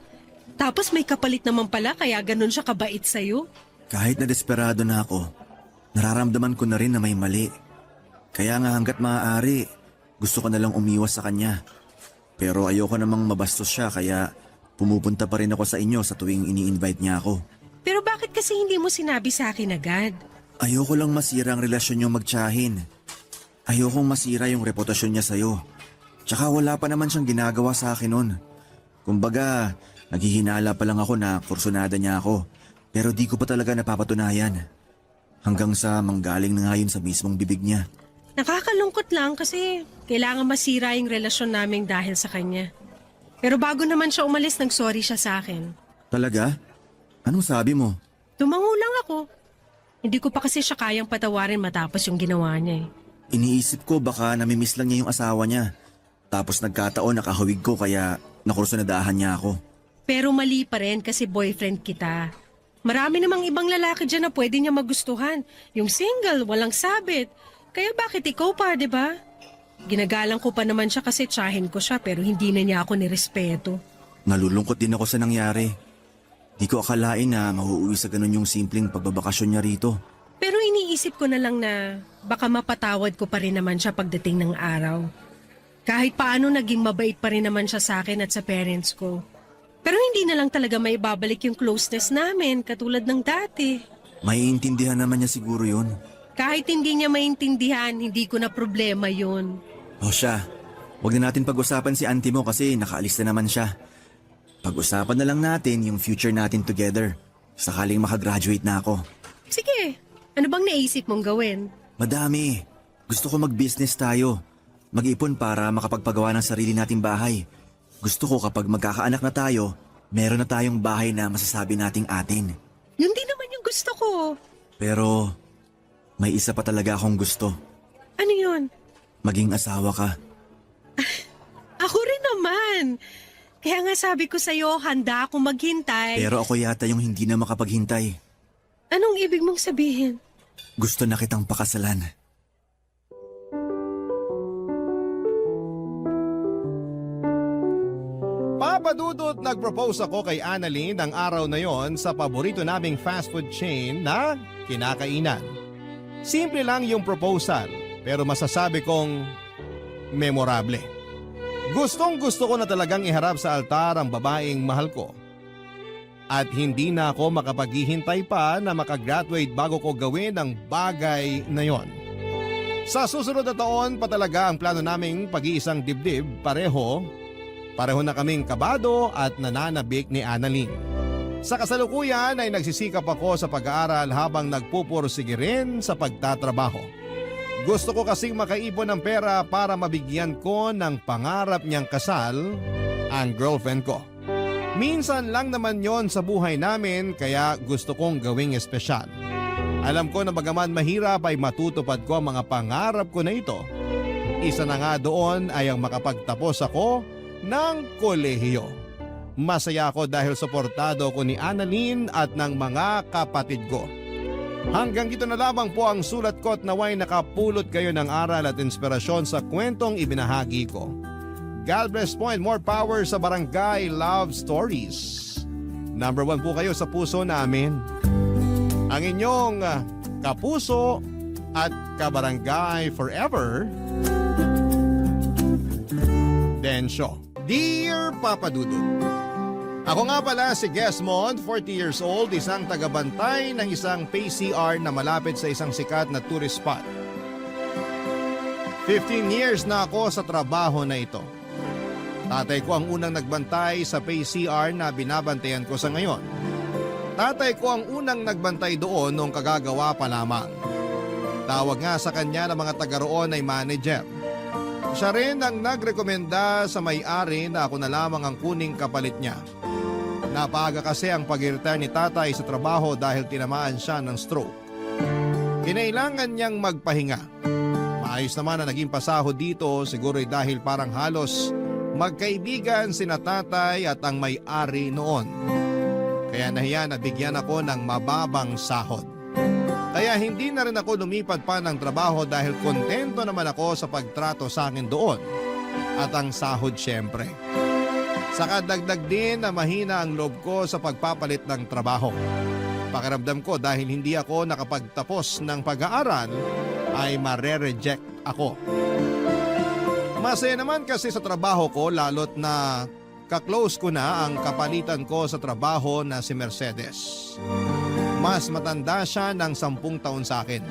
Tapos may kapalit naman pala kaya ganun siya kabait sa'yo. Kahit na desperado na ako, nararamdaman ko na rin na may mali. Kaya nga hanggat maaari, gusto ko na lang umiwas sa kanya. Pero ayoko namang mabastos siya kaya pumupunta pa rin ako sa inyo sa tuwing ini-invite niya ako. Pero bakit kasi hindi mo sinabi sa akin agad? Ayoko lang masira ang relasyon niyo magtiyahin. Ayokong masira yung reputasyon niya sa'yo. Tsaka wala pa naman siyang ginagawa sa akin nun. Kumbaga, naghihinala pa lang ako na kursunada niya ako. Pero di ko pa talaga napapatunayan. Hanggang sa manggaling na nga yun sa mismong bibig niya. Nakakalungkot lang kasi kailangan masira yung relasyon namin dahil sa kanya. Pero bago naman siya umalis, nag-sorry siya sa akin. Talaga? Anong sabi mo? Tumango lang ako. Hindi ko pa kasi siya kayang patawarin matapos yung ginawa niya eh. Iniisip ko baka namimiss lang niya yung asawa niya. Tapos nagkataon nakahawig ko kaya nakursunadahan niya ako. Pero mali pa rin kasi boyfriend kita. Marami namang ibang lalaki dyan na pwede niya magustuhan. Yung single, walang sabit. Kaya bakit ikaw pa, di ba? Ginagalang ko pa naman siya kasi tsahin ko siya pero hindi na niya ako nirespeto. Nalulungkot din ako sa nangyari. Di ko akalain na mahuuwi sa ganun yung simpleng pagbabakasyon niya rito. Pero iniisip ko na lang na baka mapatawad ko pa rin naman siya pagdating ng araw. Kahit paano naging mabait pa rin naman siya sa akin at sa parents ko. Pero hindi na lang talaga may babalik yung closeness namin katulad ng dati. Maiintindihan naman niya siguro yun. Kahit hindi niya maintindihan, hindi ko na problema yun. O siya, huwag na natin pag-usapan si auntie mo kasi nakaalis na naman siya. Pag-usapan na lang natin yung future natin together. Sakaling makagraduate na ako. Sige, ano bang naisip mong gawin? Madami. Gusto ko mag-business tayo. Mag-ipon para makapagpagawa ng sarili nating bahay. Gusto ko kapag magkakaanak na tayo, meron na tayong bahay na masasabi nating atin. Yun din naman yung gusto ko. Pero may isa pa talaga akong gusto. Ano yun? Maging asawa ka. Ako rin naman. Kaya nga sabi ko sa'yo, handa akong maghintay. Pero ako yata yung hindi na makapaghintay. Anong ibig mong sabihin? Gusto na kitang pakasalan. Papadudot nag-propose ako kay Annalyn ng araw na yon sa paborito naming fast food chain na kinakainan. Simple lang yung proposal pero masasabi kong memorable. Gustong gusto ko na talagang iharap sa altar ang babaeng mahal ko. At hindi na ako makapaghihintay pa na makagraduate bago ko gawin ang bagay na yon. Sa susunod na taon pa talaga ang plano naming pag-iisang dibdib, pareho na kaming kabado at nananabik ni Annalyn. Sa kasalukuyan ay nagsisikap ako sa pag-aaral habang nagpupursige rin sa pagtatrabaho. Gusto ko kasing makaipon ng pera para mabigyan ko ng pangarap niyang kasal ang girlfriend ko. Minsan lang naman yon sa buhay namin kaya gusto kong gawing espesyal. Alam ko na bagaman mahirap ay matutupad ko ang mga pangarap ko na ito. Isa na nga doon ay ang makapagtapos ako ng kolehiyo. Masaya ako dahil suportado ko ni Annalyn at ng mga kapatid ko. Hanggang dito na lamang po ang sulat ko at naway nakapulot kayo ng aral at inspirasyon sa kwentong ibinahagi ko. God bless po and more power sa Barangay Love Stories. Number 1 po kayo sa puso namin. Ang inyong kapuso at kabarangay forever, Densyo. Dear Papa Dudut, ako nga pala si Gesmond, 40 years old, isang tagabantay ng isang PCR na malapit sa isang sikat na tourist spot. 15 years na ako sa trabaho na ito. Tatay ko ang unang nagbantay sa PCR na binabantayan ko sa ngayon. Tatay ko ang unang nagbantay doon nung kagagawa pa lamang. Tawag nga sa kanya ng mga taga roon ay manager. Siya rin ang nagrekomenda sa may-ari na ako na lamang ang kuning kapalit niya. Napaga kasi ang pag-retire ni tatay sa trabaho dahil tinamaan siya ng stroke. Kinailangan niyang magpahinga. Maayos naman na naging pasahod dito, siguro dahil parang halos magkaibigan sina tatay at ang may-ari noon. Kaya nahiya na bigyan ako ng mababang sahod. Kaya hindi na rin ako lumipat pa ng trabaho dahil kontento naman ako sa pagtrato sa akin doon. At ang sahod syempre. Saka dagdag din na mahina ang loob ko sa pagpapalit ng trabaho. Pakiramdam ko dahil hindi ako nakapagtapos ng pag-aaral ay mare-reject ako. Masaya naman kasi sa trabaho ko lalo't na kaklose ko na ang kapalitan ko sa trabaho na si Mercedes. Mas matanda siya ng 10 taon sa akin.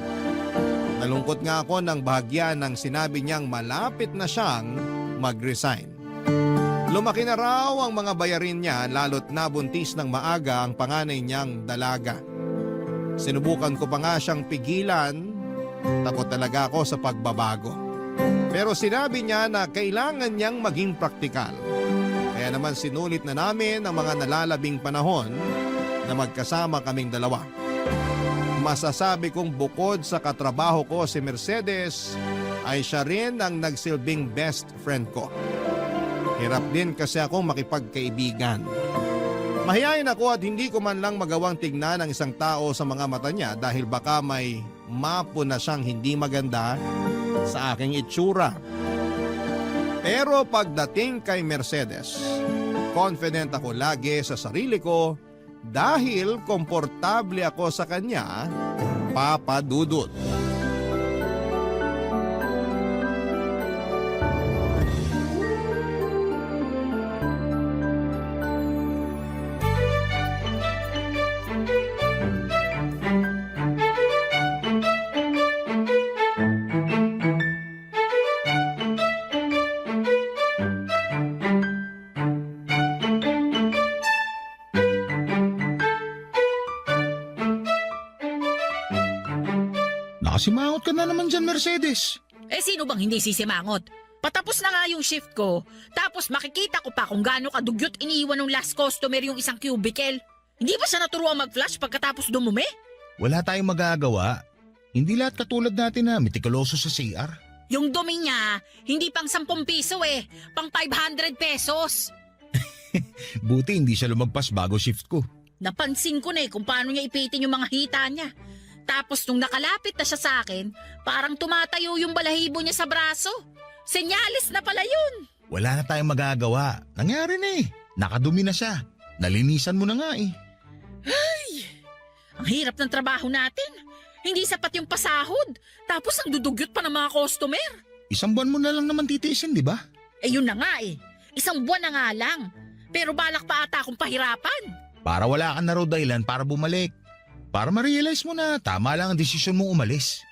Nalungkot nga ako ng bahagya nang sinabi niyang malapit na siyang mag-resign. Lumaki na raw ang mga bayarin niya lalo't nabuntis ng maaga ang panganay niyang dalaga. Sinubukan ko pa nga siyang pigilan, takot talaga ako sa pagbabago. Pero sinabi niya na kailangan niyang maging praktikal. Kaya naman sinulit na namin ang mga nalalabing panahon na magkasama kaming dalawa. Masasabi kong bukod sa katrabaho ko si Mercedes ay siya rin ang nagsilbing best friend ko. Hirap din kasi akong makipagkaibigan. Mahihayin ako at hindi ko man lang magawang tignan ang isang tao sa mga mata niya dahil baka may mapo na siyang hindi maganda sa aking itsura. Pero pagdating kay Mercedes, confident ako lagi sa sarili ko dahil komportable ako sa kanya, Papa Dudut. Nakasimangot ka na naman dyan, Mercedes. Eh sino bang hindi sisimangot? Patapos na nga yung shift ko, tapos makikita ko pa kung gaano kadugyot iniiwan ng last customer yung isang cubicle. Hindi ba siya naturuan mag-flush pagkatapos dumumi? Wala tayong magagawa. Hindi lahat katulad natin na mitikuloso sa CR. Yung dumi niya, hindi pang 10 piso pang 500 pesos. Buti hindi siya lumagpas bago shift ko. Napansin ko na kung paano niya ipitin yung mga hita niya. Tapos nung nakalapit na siya sa akin, parang tumatayo yung balahibo niya sa braso. Senyalis na pala yun. Wala na tayong magagawa. Nangyari na eh. Nakadumi na siya. Nalinisan mo na nga eh. Ang hirap ng trabaho natin. Hindi sapat yung pasahod. Tapos ang dudugyot pa ng mga customer. 1 buwan mo na lang naman titiisin, di ba? Eh yun na nga 1 buwan na nga lang. Pero balak pa ata akong pahirapan. Para wala ka na raw dahilan para bumalik. Para ma-realize mo na tama lang ang desisyon mong umalis.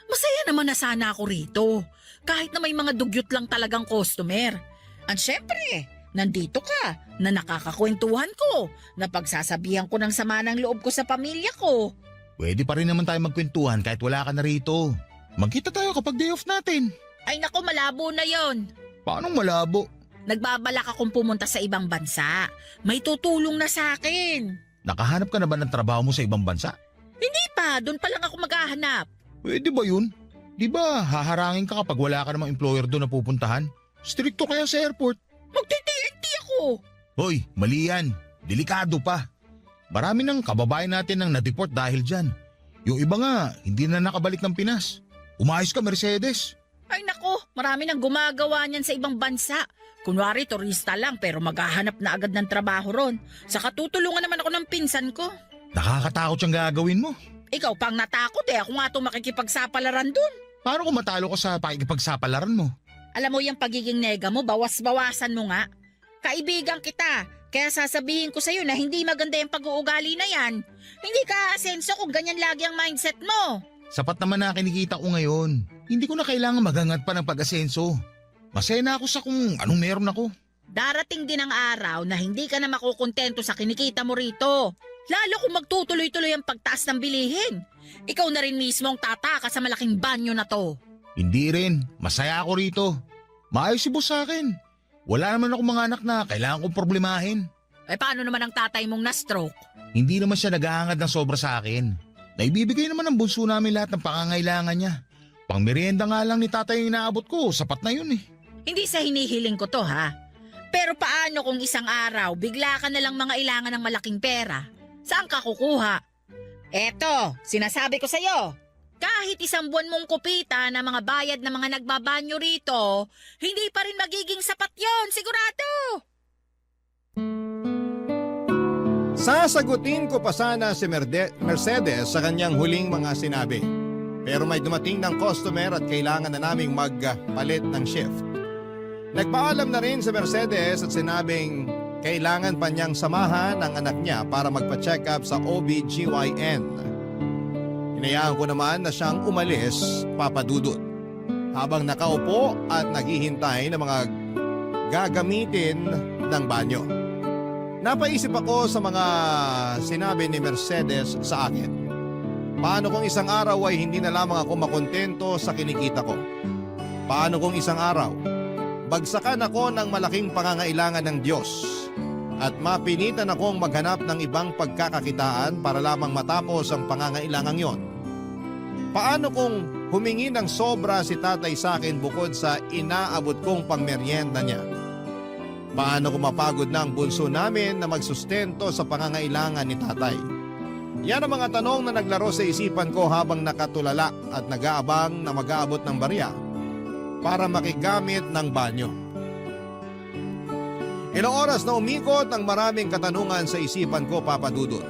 Masaya naman na sana ako rito. Kahit na may mga dugyot lang talagang customer. At syempre, nandito ka, na nakakakwentuhan ko, na pagsasabihan ko ng sama ng loob ko sa pamilya ko. Pwede pa rin naman tayo magkwentuhan kahit wala ka na rito. Magkita tayo kapag day off natin. Ay nako, malabo na yon. Paano malabo? Nagbabalak akong pumunta sa ibang bansa. May tutulong na sa akin. Nakahanap ka na ba ng trabaho mo sa ibang bansa? Hindi pa, doon pa lang ako maghahanap. Pwede ba yun? Di ba haharangin ka kapag wala ka namang employer doon na pupuntahan? Stricto kaya sa airport. Magti-TNT ako. Hoy, mali yan. Delikado pa. Marami ng kababayan natin ang na-deport dahil dyan. Yung iba nga, hindi na nakabalik ng Pinas. Umayos ka, Mercedes. Ay nako, marami nang gumagawa niyan sa ibang bansa. Kunwari, turista lang pero maghahanap na agad ng trabaho ron. Saka tutulungan naman ako ng pinsan ko. Nakakatakot siyang gagawin mo. Ikaw pang natakot ako nga itong makikipagsapalaran dun. Paano kung matalo ka sa pakikipagsapalaran mo? Alam mo yung pagiging nega mo, bawas-bawasan mo nga. Kaibigan kita, kaya sasabihin ko sa'yo na hindi maganda yung pag-uugali na yan. Hindi ka aasenso kung ganyan lagi ang mindset mo. Sapat naman na kinikita ko ngayon. Hindi ko na kailangan maghangat pa ng pag-asenso. Masaya na ako sa kung anong meron ako. Darating din ang araw na hindi ka na makukontento sa kinikita mo rito. Lalo kung magtutuloy-tuloy ang pagtaas ng bilihin. Ikaw na rin mismo ang tataka sa malaking banyo na to. Hindi rin. Masaya ako rito. Maayos si boss sa akin. Wala naman ako mga anak na kailangan kong problemahin. Eh paano naman ang tatay mong na-stroke? Hindi naman siya naghahangad ng sobra sa akin. Naibibigay naman ng bunso namin lahat ng pangangailangan niya. Pang merienda nga lang ni tatay yung inaabot ko, sapat na yun eh. Hindi sa hinihiling ko to ha. Pero paano kung isang araw bigla ka nalang mangailangan ng malaking pera? Saan ka kukuha? Eto, sinasabi ko sa'yo. Kahit isang buwan mong kupita na mga bayad ng mga nagbabanyo rito, hindi pa rin magiging sapat yon, sigurado. Sasagutin ko pa sana si Mercedes sa kanyang huling mga sinabi. Pero may dumating ng customer at kailangan na naming magpalit ng shift. Nagpaalam na rin si Mercedes at sinabing kailangan pa niyang samahan ang anak niya para magpa-check up sa OBGYN. Hinayaan ko naman na siyang umalis, Papa Dudut. Habang nakaupo at naghihintay ng mga gagamitin ng banyo. Napaisip ako sa mga sinabi ni Mercedes sa akin. Paano kung isang araw ay hindi na lamang ako makontento sa kinikita ko? Paano kung isang araw, bagsakan ako ng malaking pangangailangan ng Diyos at mapilitan akong maghanap ng ibang pagkakakitaan para lamang matapos ang pangangailangang yon? Paano kung humingi ng sobra si tatay sa akin bukod sa inaabot kong pangmeryenda niya? Paano kung mapagod na ang bunso namin na magsustento sa pangangailangan ni tatay? Yan ang mga tanong na naglaro sa isipan ko habang nakatulala at nag-aabang na mag-aabot ng barya para makigamit ng banyo. Ilang oras na umikot ang maraming katanungan sa isipan ko, Papa Dudut.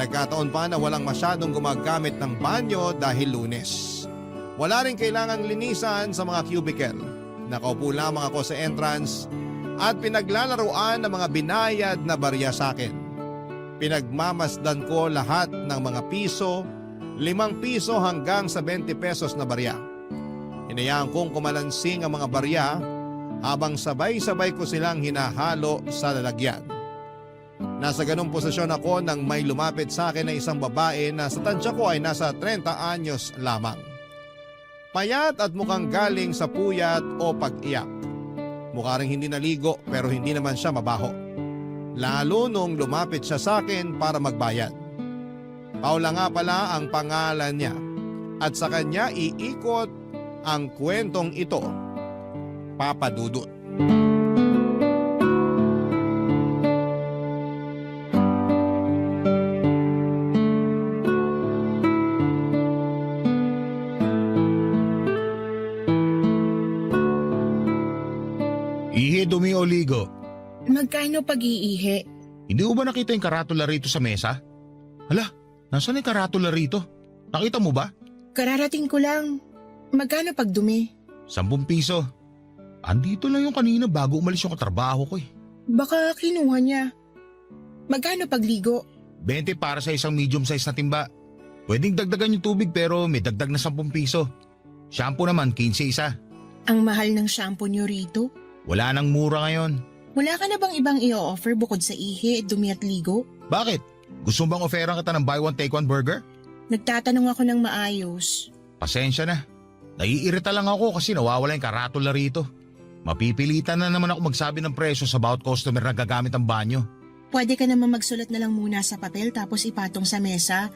Nagkataon pa na walang masyadong gumagamit ng banyo dahil Lunes. Wala rin kailangang linisan sa mga cubicle. Nakaupo lamang ako sa entrance at pinaglalaruan ng mga binayad na barya sa akin. Pinagmamasdan ko lahat ng mga piso, 5 piso hanggang sa 20 pesos na barya. Hinayaan kong kumalansing ang mga barya habang sabay-sabay ko silang hinahalo sa lalagyan. Nasa ganung posisyon ako nang may lumapit sa akin na isang babae na sa tansya ko ay nasa 30 anyos lamang. Payat at mukhang galing sa puyat o pag-iyak. Mukha ring hindi naligo pero hindi naman siya mabaho. Lalo nung lumapit siya sa akin para magbayad. Paula nga pala ang pangalan niya at sa kanya iikot ang kwentong ito, Papa Dudut. Ihi, dumi o ligo. Magkano pag-iihi? Hindi ko ba nakita yung karatula rito sa mesa? Hala, nasaan yung karatula rito? Nakita mo ba? Kararating ko lang. Magkano pag dumi? 10 piso. Andito lang yung kanina bago umalis yung katrabaho ko eh. Baka kinuha niya. Magkano pagligo? 20 para sa isang medium size na timba. Pwedeng dagdagan yung tubig pero may dagdag na 10 piso. Shampoo naman 15 isa. Ang mahal ng shampoo niyo rito? Wala nang mura ngayon. Wala ka na bang ibang i-offer bukod sa ihi, dumi at ligo? Bakit? Gusto mo bang offeran kita ng buy one take one burger? Nagtatanong ako ng maayos. Pasensya na. Naiirita lang ako kasi nawawala yung karatula rito. Mapipilitan na naman ako magsabi ng presyo sa bawat customer na gagamit ang banyo. Pwede ka naman magsulat na lang muna sa papel tapos ipatong sa mesa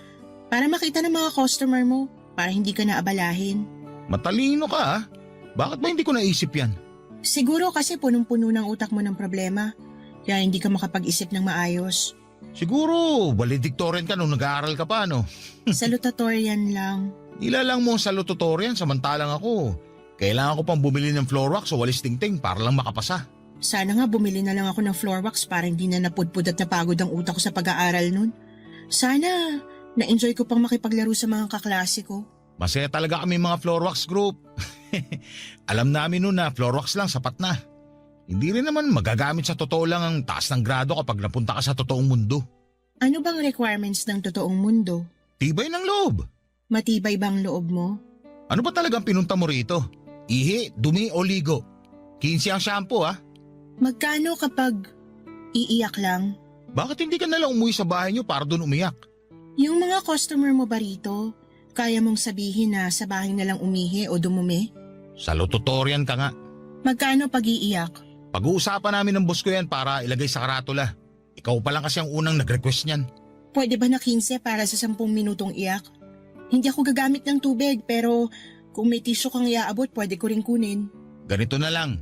para makita ng mga customer mo para hindi ka na abalahin. Matalino ka ah. Bakit ba hindi ko naisip yan? Siguro kasi punong-puno ng utak mo ng problema kaya hindi ka makapag-isip ng maayos. Siguro valedictorian ka nung nag-aaral ka pa no? Salutatorian lang. Nilalang mo ang salutatorian samantalang ako. Kailangan ko pang bumili ng floor wax o walis tingting para lang makapasa. Sana nga bumili na lang ako ng floor wax para hindi na napudpud at napagod ang utak ko sa pag-aaral nun. Sana na-enjoy ko pang makipaglaro sa mga kaklase ko. Masaya talaga kami mga floor wax group. Alam namin noon na floor wax lang sapat na. Hindi rin naman magagamit sa totoo lang ang taas ng grado kapag napunta ka sa totoong mundo. Ano bang requirements ng totoong mundo? Tibay ng loob. Matibay bang loob mo? Ano ba talagang pinunta mo rito? Ihi, dumi o ligo? 15 ang shampoo ha. Magkano kapag iiyak lang? Bakit hindi ka nalang umuwi sa bahay niyo para doon umiyak? Yung mga customer mo ba rito, kaya mong sabihin na sa bahay na lang umihi o dumumi? Salutatorian ka nga. Magkano pag iiyak? Pag-uusapan namin ng boss ko yan para ilagay sa karatula. Ikaw pa lang kasi ang unang nag-request niyan. Pwede ba na 15 para sa 10 minutong iyak? Hindi ako gagamit ng tubig pero kung may tissue kang iaabot, pwede ko rin kunin. Ganito na lang.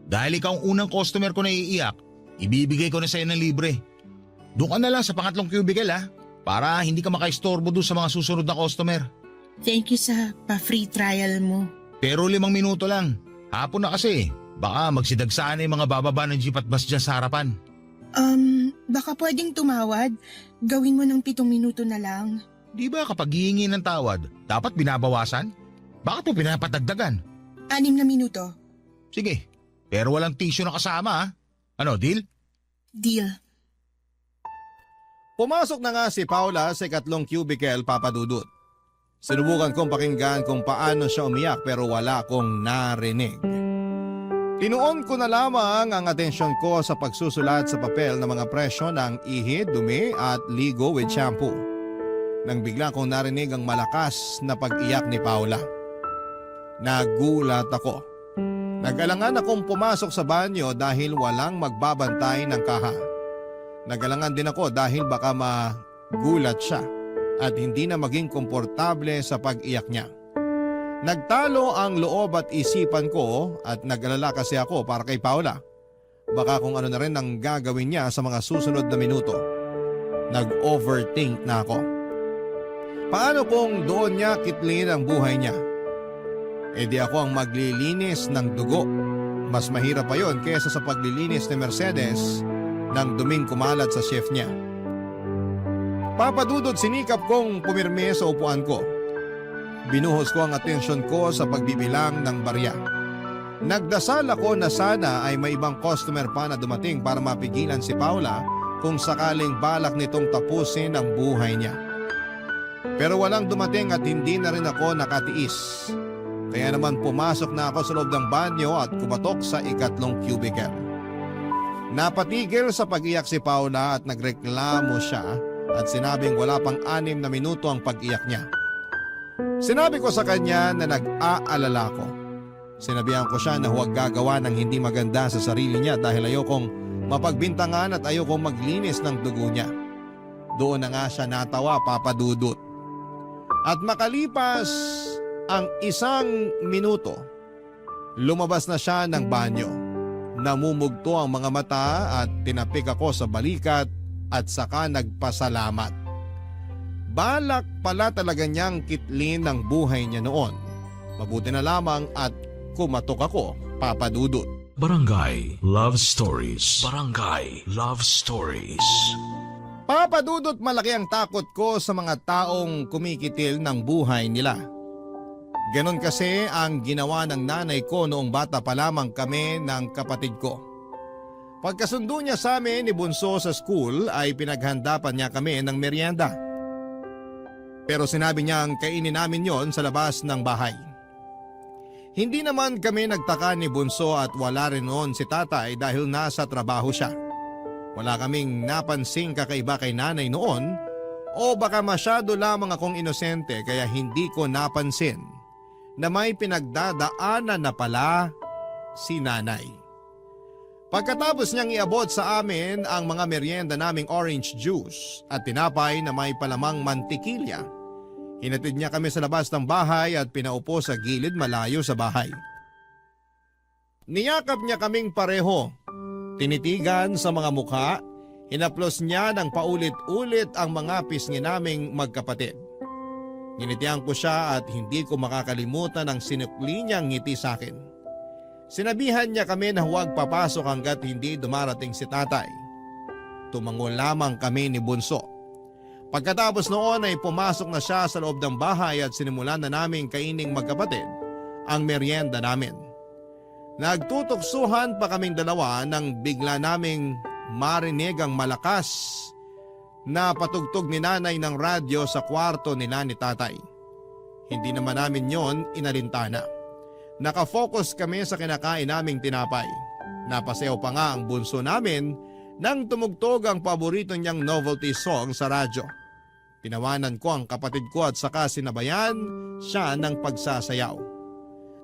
Dahil ikaw ang unang customer ko na iiyak, ibibigay ko na sa'yo ng libre. Doon ka na lang sa pangatlong cubicle ha, para hindi ka makaistorbo doon sa mga susunod na customer. Thank you sa pa-free trial mo. Pero 5 minuto lang. Hapon na kasi. Baka magsidagsaan yung mga bababa ng jeep at bus dyan sa harapan. Baka pwedeng tumawad. Gawin mo ng 7 minuto na lang. Di ba kapag hihingi ng tawad, dapat binabawasan? Bakit mo pinapatagdagan? 6 na minuto. Sige, pero walang tissue na kasama ha. Ano, deal? Deal. Pumasok na nga si Paula sa ikatlong cubicle, Papa Dudut. Sinubukan kong pakinggan kung paano siya umiyak pero wala akong narinig. Tinuon ko na lamang ang atensyon ko sa pagsusulat sa papel ng mga presyo ng ihi, dumi at ligo with shampoo. Nang bigla kong narinig ang malakas na pag-iyak ni Paula. Nagulat ako. Nagalangan akong pumasok sa banyo dahil walang magbabantay ng kaha. Nagalangan din ako dahil baka magulat siya at hindi na maging komportable sa pag-iyak niya. Nagtalo ang loob at isipan ko at nag-alala kasi ako para kay Paula. Baka kung ano na rin ang gagawin niya sa mga susunod na minuto. Nag-overthink na ako. Paano kung doon niya kitlin ang buhay niya? E di ako ang maglilinis ng dugo. Mas mahirap pa yon kesa sa paglilinis ni Mercedes ng duming kumalat sa chef niya. Papadudod sinikap kong pumirme sa upuan ko. Binuhos ko ang atensyon ko sa pagbibilang ng barya. Nagdasal ako na sana ay may ibang customer pa na dumating para mapigilan si Paula kung sakaling balak nitong tapusin ang buhay niya. Pero walang dumating at hindi na rin ako nakatiis. Kaya naman pumasok na ako sa loob ng banyo at kumatok sa ikatlong cubicle. Napatigil sa pag-iyak si Paula at nagreklamo siya at sinabing wala pang 6 na minuto ang pag-iyak niya. Sinabi ko sa kanya na nag-aalala ko. Sinabihan ko siya na huwag gagawa ng hindi maganda sa sarili niya dahil ayokong mapagbintangan at ayokong maglinis ng dugo niya. Doon na nga siya natawa, Papa Dudut. At makalipas ang 1 minuto, lumabas na siya ng banyo. Namumugto ang mga mata at tinapik ako sa balikat at saka nagpasalamat. Balak pala talaga niyang kitlin ng buhay niya noon. Mabuti na lamang at kumatok ako, Papa Dudut. Barangay Love Stories. Barangay Love Stories. Papa Dudut, malaki ang takot ko sa mga taong kumikitil ng buhay nila. Ganon kasi ang ginawa ng nanay ko noong bata pa lamang kami ng kapatid ko. Pagkasundo niya sa amin ni Bunso sa school ay pinaghandapan niya kami ng merienda. Pero sinabi niyang kainin namin yon sa labas ng bahay. Hindi naman kami nagtaka ni Bunso at wala rin noon si tatay dahil nasa trabaho siya. Wala kaming napansing kakaiba kay nanay noon o baka masyado lamang akong inosente kaya hindi ko napansin na may pinagdadaanan na pala si nanay. Pagkatapos niyang iabot sa amin ang mga merienda naming orange juice at tinapay na may palamang mantikilya, hinatid niya kami sa labas ng bahay at pinaupo sa gilid malayo sa bahay. Niyakap niya kaming pareho. Tinitigan sa mga mukha, hinaplos niya ng paulit-ulit ang mga pisngi naming magkapatid. Nginitihan ko siya at hindi ko makakalimutan ang sinukli niyang ngiti sa akin. Sinabihan niya kami na huwag papasok hanggat hindi dumarating si tatay. Tumango lamang kami ni Bunso. Pagkatapos noon ay pumasok na siya sa loob ng bahay at sinimulan na naming kaining magkapatid ang merienda namin. Nagtutuksuhan pa kaming dalawa nang bigla naming marinig ang malakas na patugtog ni nanay ng radyo sa kwarto nila ni tatay. Hindi naman namin yon inalintana. Nakafocus kami sa kinakain naming tinapay. Napasayaw pa nga ang bunso namin nang tumugtog ang paborito niyang novelty song sa radyo. Tinawanan ko ang kapatid ko at saka sinabayan siya ng pagsasayaw.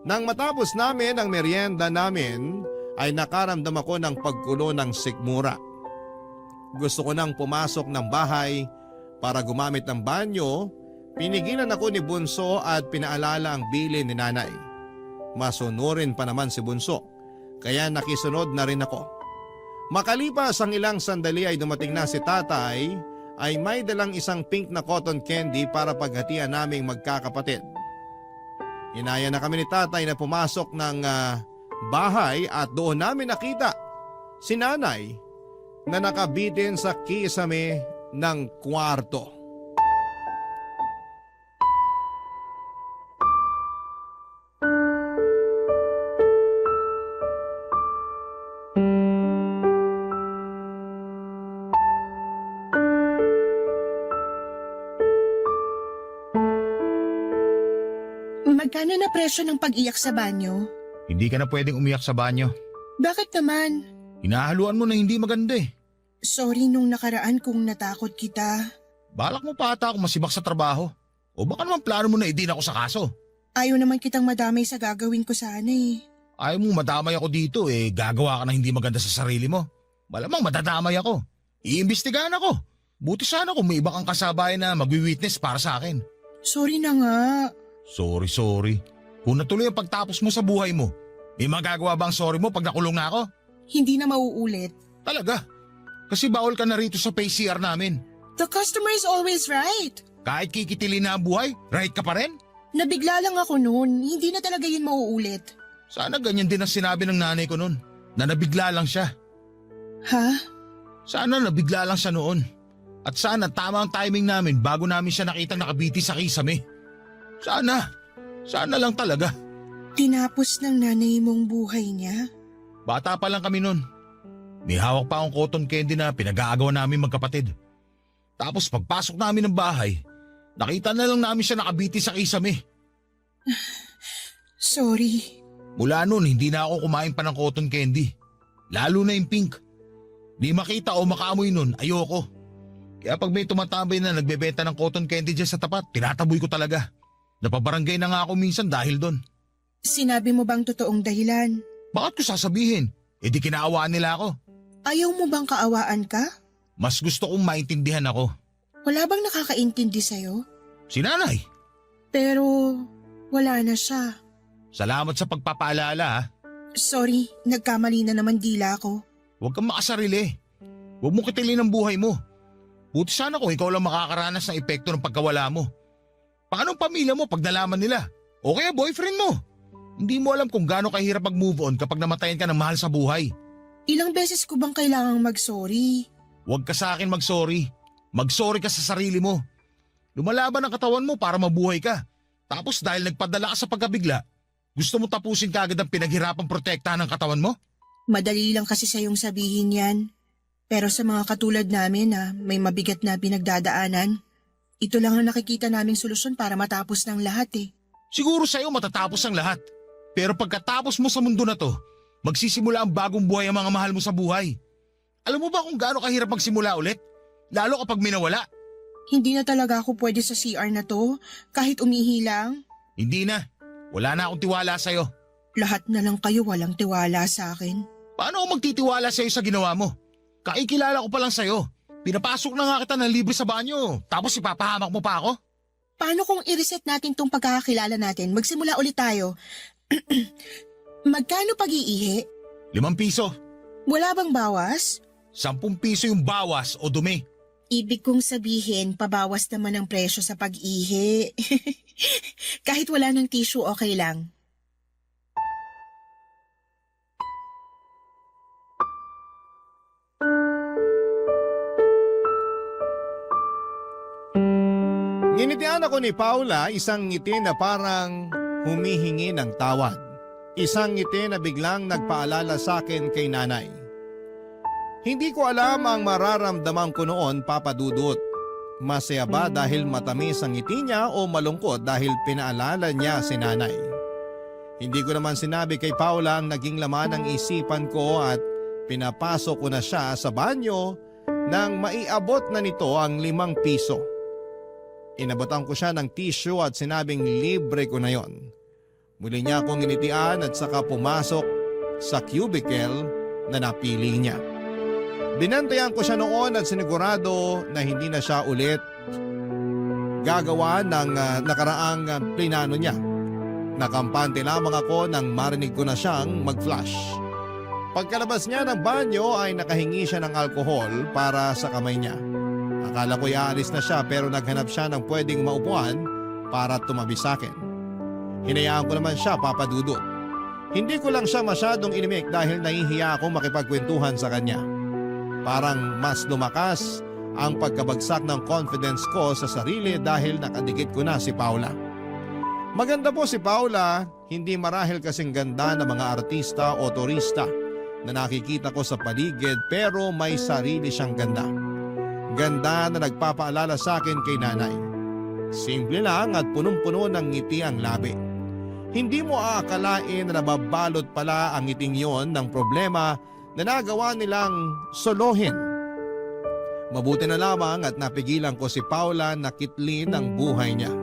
Nang matapos namin ang merienda namin ay nakaramdam ako ng pagkulo ng sikmura. Gusto ko nang pumasok ng bahay para gumamit ng banyo. Pinigilan ako ni Bunso at pinaalala ang bilin ni nanay. Masunurin pa naman si Bunso, kaya nakisunod na rin ako. Makalipas ang ilang sandali ay dumating na si tatay ay may dalang isang pink na cotton candy para paghatian naming magkakapatid. Inaya na kami ni tatay na pumasok ng bahay at doon namin nakita si nanay na nakabitin sa kisame ng kwarto. Magkano na presyo ng pag-iyak sa banyo? Hindi ka na pwedeng umiyak sa banyo. Bakit naman? Hinahaluan mo na hindi maganda eh. Sorry nung nakaraan kung natakot kita. Balak mo pa ata akong masibak sa trabaho. O baka naman plano mo na idin ako sa kaso. Ayaw naman kitang madamay sa gagawin ko sana eh. Ayaw mong madamay ako dito eh, gagawa ka na hindi maganda sa sarili mo. Malamang madadamay ako. Iimbestigahan ako. Buti sana kung may iba kang kasabayan na magwi-witness para sa akin. Sorry na nga. Sorry. Kung natuloy ang pagtapos mo sa buhay mo, may magagawa ba ang sorry mo pag nakulong na ako? Hindi na mauulit. Talaga? Kasi bawal ka na rito sa PCR namin. The customer is always right. Kahit kikitilin na ang buhay, right ka pa rin? Nabigla lang ako noon. Hindi na talaga yun mauulit. Sana ganyan din ang sinabi ng nanay ko noon, na nabigla lang siya. Ha? Sana nabigla lang siya noon. At sana tama ang timing namin bago namin siya nakita nakabiti sa kisame. Sana lang talaga. Tinapos ng nanay mong buhay niya? Bata pa lang kami noon. May hawak pa akong cotton candy na pinag-aagawan namin magkapatid. Tapos pagpasok namin ng bahay, nakita na lang namin siya nakabiti sa kisame. Sorry. Mula noon hindi na ako kumain pa ng cotton candy. Lalo na yung pink. Di makita o makaamoy noon, ayoko. Kaya pag may tumatambay na nagbebenta ng cotton candy dyan sa tapat, tinataboy ko talaga. Napabarangay na nga ako minsan dahil doon. Sinabi mo bang totoong dahilan? Bakit ko sasabihin? E di kinaawaan nila ako. Ayaw mo bang kaawaan ka? Mas gusto kong maintindihan ako. Wala bang nakakaintindi sa'yo? Si nanay. Pero wala na siya. Salamat sa pagpapaalala ha. Sorry, nagkamali na naman dila ko. Huwag kang makasarili. Huwag mo kitilin ang buhay mo. Buti sana kung ikaw lang makakaranas ng epekto ng pagkawala mo. Paano ang pamilya mo pag nalaman nila? O kaya boyfriend mo? Hindi mo alam kung gaano kahirap mag-move on kapag namatayan ka ng mahal sa buhay. Ilang beses ko bang kailangang mag-sorry? Huwag ka sa akin mag-sorry. Mag-sorry ka sa sarili mo. Lumalaban ang katawan mo para mabuhay ka. Tapos dahil nagpadala ka sa pagkabigla, gusto mo tapusin kaagad ang pinaghirapang protektahan ng katawan mo? Madali lang kasi sa'yong sabihin yan. Pero sa mga katulad namin na may mabigat na pinagdadaanan, ito lang ang nakikita naming solusyon para matapos ng lahat eh. Siguro sa'yo matatapos ang lahat. Pero pagkatapos mo sa mundo na to, magsisimula ang bagong buhay ang mga mahal mo sa buhay. Alam mo ba kung gaano kahirap magsimula ulit? Lalo kapag minawala. Hindi na talaga ako pwede sa CR na to, kahit umihi lang. Hindi na. Wala na akong tiwala sa'yo. Lahat na lang kayo walang tiwala sa akin. Paano ako magtitiwala sa'yo sa ginawa mo? Kaikilala ko pa lang sa'yo. Pinapasok na nga kita ng libre sa banyo, tapos ipapahamak mo pa ako? Paano kung i-reset natin tong pagkakakilala natin? Magsimula ulit tayo. Magkano pag-iihi? 5 piso. Wala bang bawas? 10 piso yung bawas o dumi. Ibig kong sabihin, pabawas naman ang presyo sa pag-ihi. Kahit wala ng tissue, okay lang. Nginitian ako ni Paula, isang ngiti na parang humihingi ng tawad. Isang ngiti na biglang nagpaalala sa akin kay nanay. Hindi ko alam ang mararamdaman ko noon, Papa Dudut. Masaya ba dahil matamis ang ngiti niya o malungkot dahil pinaalala niya si nanay? Hindi ko naman sinabi kay Paula ang naging laman ng isipan ko at pinapasok ko na siya sa banyo nang maiabot na nito ang 5 piso. Inabotan ko siya ng tissue at sinabing libre ko na yon. Muli niya akong initian at saka pumasok sa cubicle na napili niya. Binantayan ko siya noon at sinigurado na hindi na siya ulit gagawa ng nakaraang plinano niya. Nakampante lamang ako nang marinig ko na siyang mag-flush. Pagkalabas niya ng banyo ay nakahingi siya ng alkohol para sa kamay niya. Akala ko aalis na siya pero naghanap siya ng pwedeng maupuan para tumabi sa akin. Hinayaan ko naman siya, Papa Dudut. Hindi ko lang siya masyadong inimik dahil nahihiya akong makipagkwentuhan sa kanya. Parang mas lumakas ang pagkabagsak ng confidence ko sa sarili dahil nakadikit ko na si Paula. Maganda po si Paula, hindi marahil kasing ganda ng mga artista o turista na nakikita ko sa paligid pero may sarili siyang ganda. Ganda na nagpapaalala sa akin kay nanay. Simple lang at punong-puno ng ngiti ang labi. Hindi mo aakalain na nababalot pala ang ngiting yon ng problema na nagawa nilang solohin. Mabuti na lamang at napigilan ko si Paula na kitlin ang buhay niya.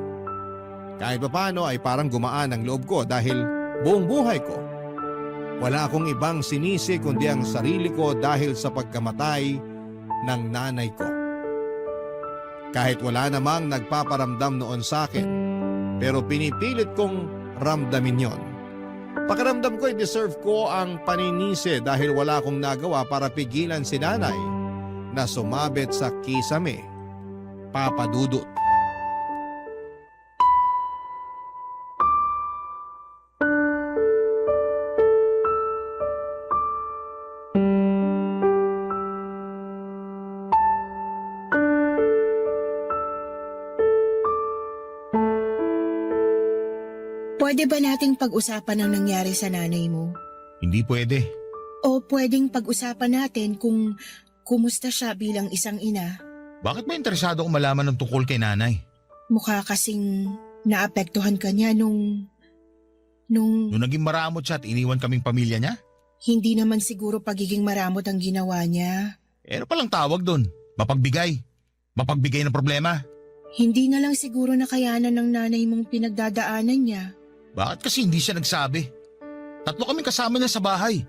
Kahit papano ay parang gumaan ang loob ko dahil buong buhay ko wala akong ibang sinisi kundi ang sarili ko dahil sa pagkamatay ng nanay ko. Kahit wala namang nagpaparamdam noon sa akin, pero pinipilit kong ramdamin yon. Pakiramdam ko ay deserve ko ang paninisi dahil wala akong nagawa para pigilan si nanay na sumabit sa kisame, Papa Dudut. Pwede ba nating pag-usapan ang nangyari sa nanay mo? Hindi pwede. O pwedeng pag-usapan natin kung kumusta siya bilang isang ina? Bakit ba interesado akong malaman ng tungkol kay nanay? Mukha kasing naapektuhan ka niya nung Nung naging maramot siya at iniwan kaming pamilya niya? hindi naman siguro pagiging maramot ang ginawa niya. Ano palang tawag doon? Mapagbigay. Mapagbigay ng problema. Hindi na lang siguro nakayanan ng nanay mong pinagdadaanan niya. Bakit kasi hindi siya nagsabi? 3 kaming kasama niya sa bahay.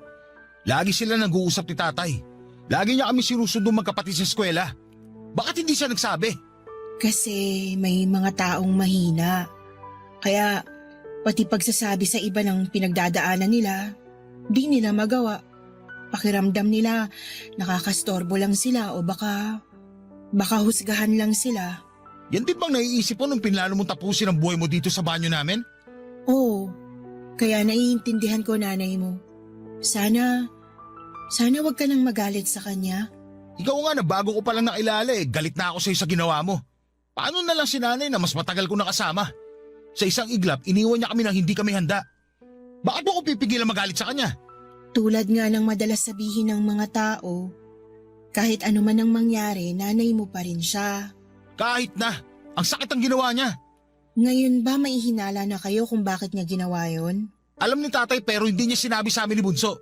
Lagi sila nag-uusap ni tatay. Lagi niya kami sinusundo magkapatid sa eskwela. Bakit hindi siya nagsabi? Kasi may mga taong mahina. Kaya pati pagsasabi sa iba ng pinagdadaanan nila, di nila magawa. Pakiramdam nila nakakastorbo lang sila o baka husgahan lang sila. Yan din bang naiisip mo nung pinlano mong tapusin ang buhay mo dito sa banyo namin? Oo, kaya naiintindihan ko nanay mo. Sana wag ka nang magalit sa kanya. Ikaw nga na bago ko palang nakilala galit na ako sa'yo sa ginawa mo. Paano na lang si nanay na mas matagal ko nakasama? Sa isang iglap, iniwan niya kami nang hindi kami handa. Bakit mo ko pipigilan magalit sa kanya? Tulad nga ng madalas sabihin ng mga tao, kahit ano man ang mangyari, nanay mo pa rin siya. Kahit na, ang sakit ang ginawa niya. Ngayon ba may hinala na kayo kung bakit niya ginawa yon? Alam ni tatay pero hindi niya sinabi sa amin ni Bunso.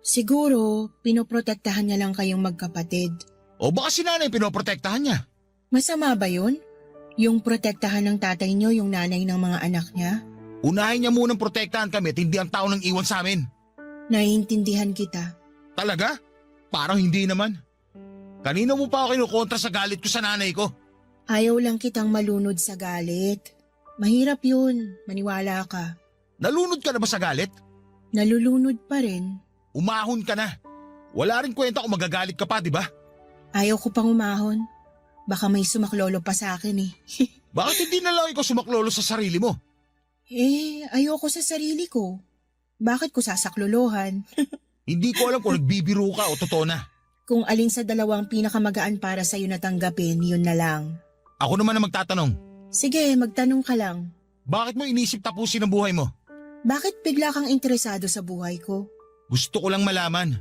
Siguro, pinoprotektahan niya lang kayong magkapatid. O baka si nanay pinoprotektahan niya. Masama ba yun? Yung protektahan ng tatay niyo yung nanay ng mga anak niya? Unahin niya munang protektahan kami at hindi ang tao nang iwan sa amin. Naiintindihan kita. Talaga? Parang hindi naman. Kanina mo pa ako kinukontra sa galit ko sa nanay ko. Ayaw lang kitang malunod sa galit. Mahirap yun, maniwala ka. Nalunod ka na ba sa galit? Nalulunod pa rin. Umahon ka na. Wala rin kwenta kung magagalit ka pa, di ba? Ayaw ko pang umahon. Baka may sumaklolo pa sa akin eh. Bakit hindi na lang ikaw sumaklolo sa sarili mo? Ayoko sa sarili ko. Bakit ko sasaklolohan? Hindi ko alam kung nagbibiro ka o totoo na. Kung alin sa dalawang pinakamagaan para sa'yo na tanggapin, yun na lang. Ako naman ang magtatanong. Sige, magtanong ka lang. Bakit mo inisip tapusin ang buhay mo? Bakit bigla kang interesado sa buhay ko? Gusto ko lang malaman.